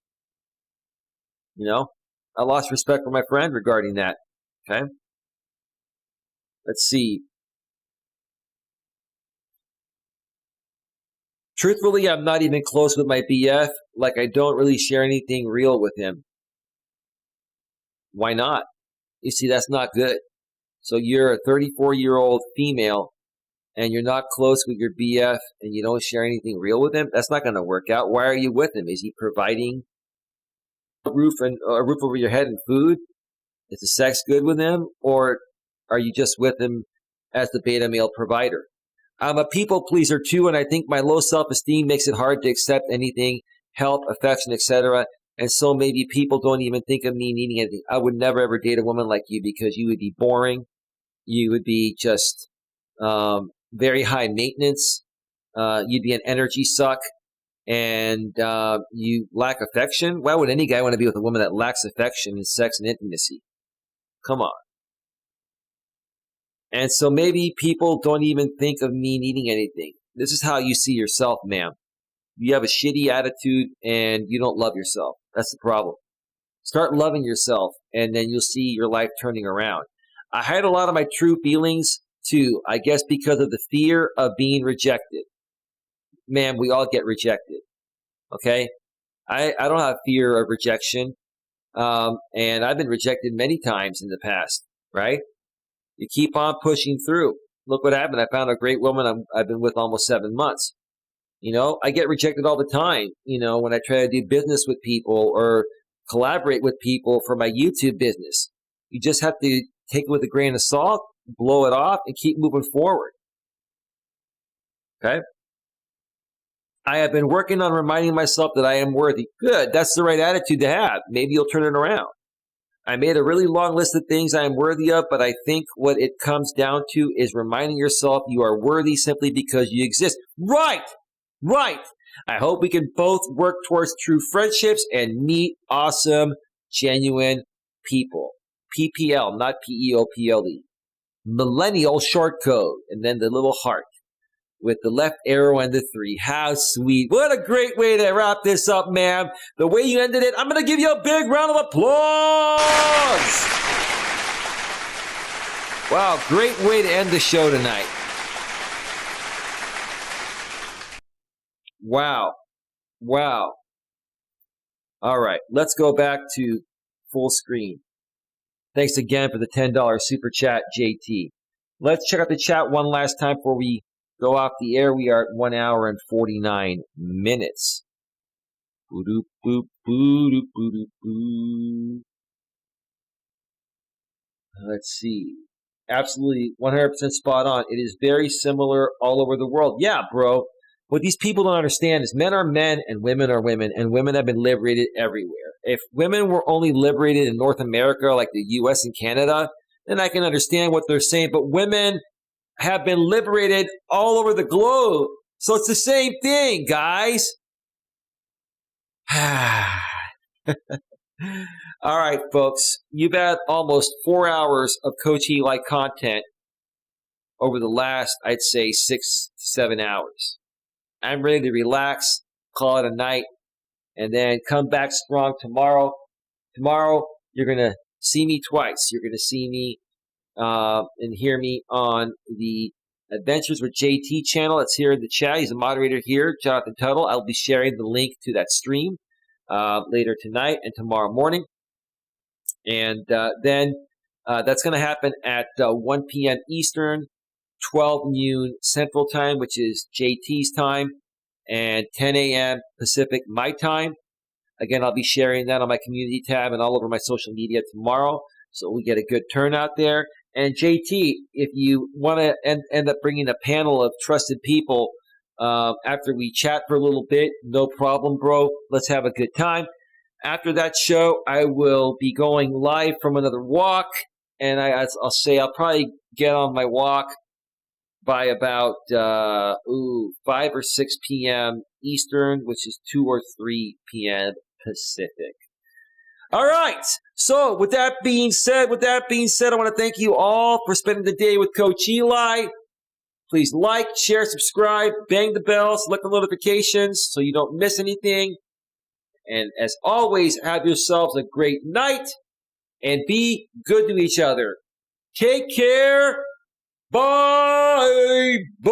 I lost respect for my friend regarding that. Okay. Let's see. Truthfully, I'm not even close with my BF. Like, I don't really share anything real with him. Why not? You see, that's not good. So you're a 34-year-old female and you're not close with your BF and you don't share anything real with him? That's not going to work out. Why are you with him? Is he providing a roof over your head and food? Is the sex good with him? Or are you just with him as the beta male provider? I'm a people pleaser too, and I think my low self-esteem makes it hard to accept anything, help, affection, etc. And so maybe people don't even think of me needing anything. I would never ever date a woman like you because you would be boring. You would be just very high maintenance. You'd be an energy suck, and you lack affection. Why would any guy want to be with a woman that lacks affection and sex and intimacy? Come on. And so maybe people don't even think of me needing anything. This is how you see yourself, ma'am. You have a shitty attitude and you don't love yourself. That's the problem. Start loving yourself and then you'll see your life turning around. I hide a lot of my true feelings too, I guess because of the fear of being rejected. Ma'am, we all get rejected. Okay? I don't have fear of rejection. And I've been rejected many times in the past, right? You keep on pushing through. Look what happened. I found a great woman I've been with almost 7 months. I get rejected all the time, when I try to do business with people or collaborate with people for my YouTube business. You just have to take it with a grain of salt, blow it off, and keep moving forward. Okay? I have been working on reminding myself that I am worthy. Good. That's the right attitude to have. Maybe you'll turn it around. I made a really long list of things I am worthy of, but I think what it comes down to is reminding yourself you are worthy simply because you exist. Right! I hope we can both work towards true friendships and meet awesome, genuine people. PPL, not PEOPLE. Millennial short code, and then the little heart with the left arrow and the 3. How sweet. What a great way to wrap this up, ma'am. The way you ended it, I'm going to give you a big round of applause. Wow, great way to end the show tonight. Wow. All right, let's go back to full screen. Thanks again for the $10 super chat, JT. Let's check out the chat one last time before we go off the air. We are at 1 hour and 49 minutes. Let's see. Absolutely 100% spot on. It is very similar all over the world. Yeah, bro. What these people don't understand is men are men and women are women, and women have been liberated everywhere. If women were only liberated in North America, like the US and Canada, then I can understand what they're saying. But women have been liberated all over the globe. So it's the same thing, guys. All right, folks. You've had almost 4 hours of Coach Eli content over the last, I'd say, 6 to 7 hours. I'm ready to relax, call it a night, and then come back strong tomorrow. Tomorrow, you're going to see me twice. You're going to see me and hear me on the Adventures with JT channel. It's here in the chat. He's a moderator here, Jonathan Tuttle. I'll be sharing the link to that stream later tonight and tomorrow morning. And then that's going to happen at 1 p.m. Eastern, 12 noon Central Time, which is JT's time, and 10 a.m. Pacific, my time. Again, I'll be sharing that on my community tab and all over my social media tomorrow, so we get a good turnout there. And JT, if you want to end up bringing a panel of trusted people after we chat for a little bit, no problem, bro. Let's have a good time. After that show, I will be going live from another walk, and I'll say I'll probably get on my walk by about 5 or 6 p.m. Eastern, which is 2 or 3 p.m. Pacific. All right. So with that being said, I want to thank you all for spending the day with Coach Eli. Please like, share, subscribe, bang the bell, select the notifications so you don't miss anything. And as always, have yourselves a great night and be good to each other. Take care. Bye. Bye.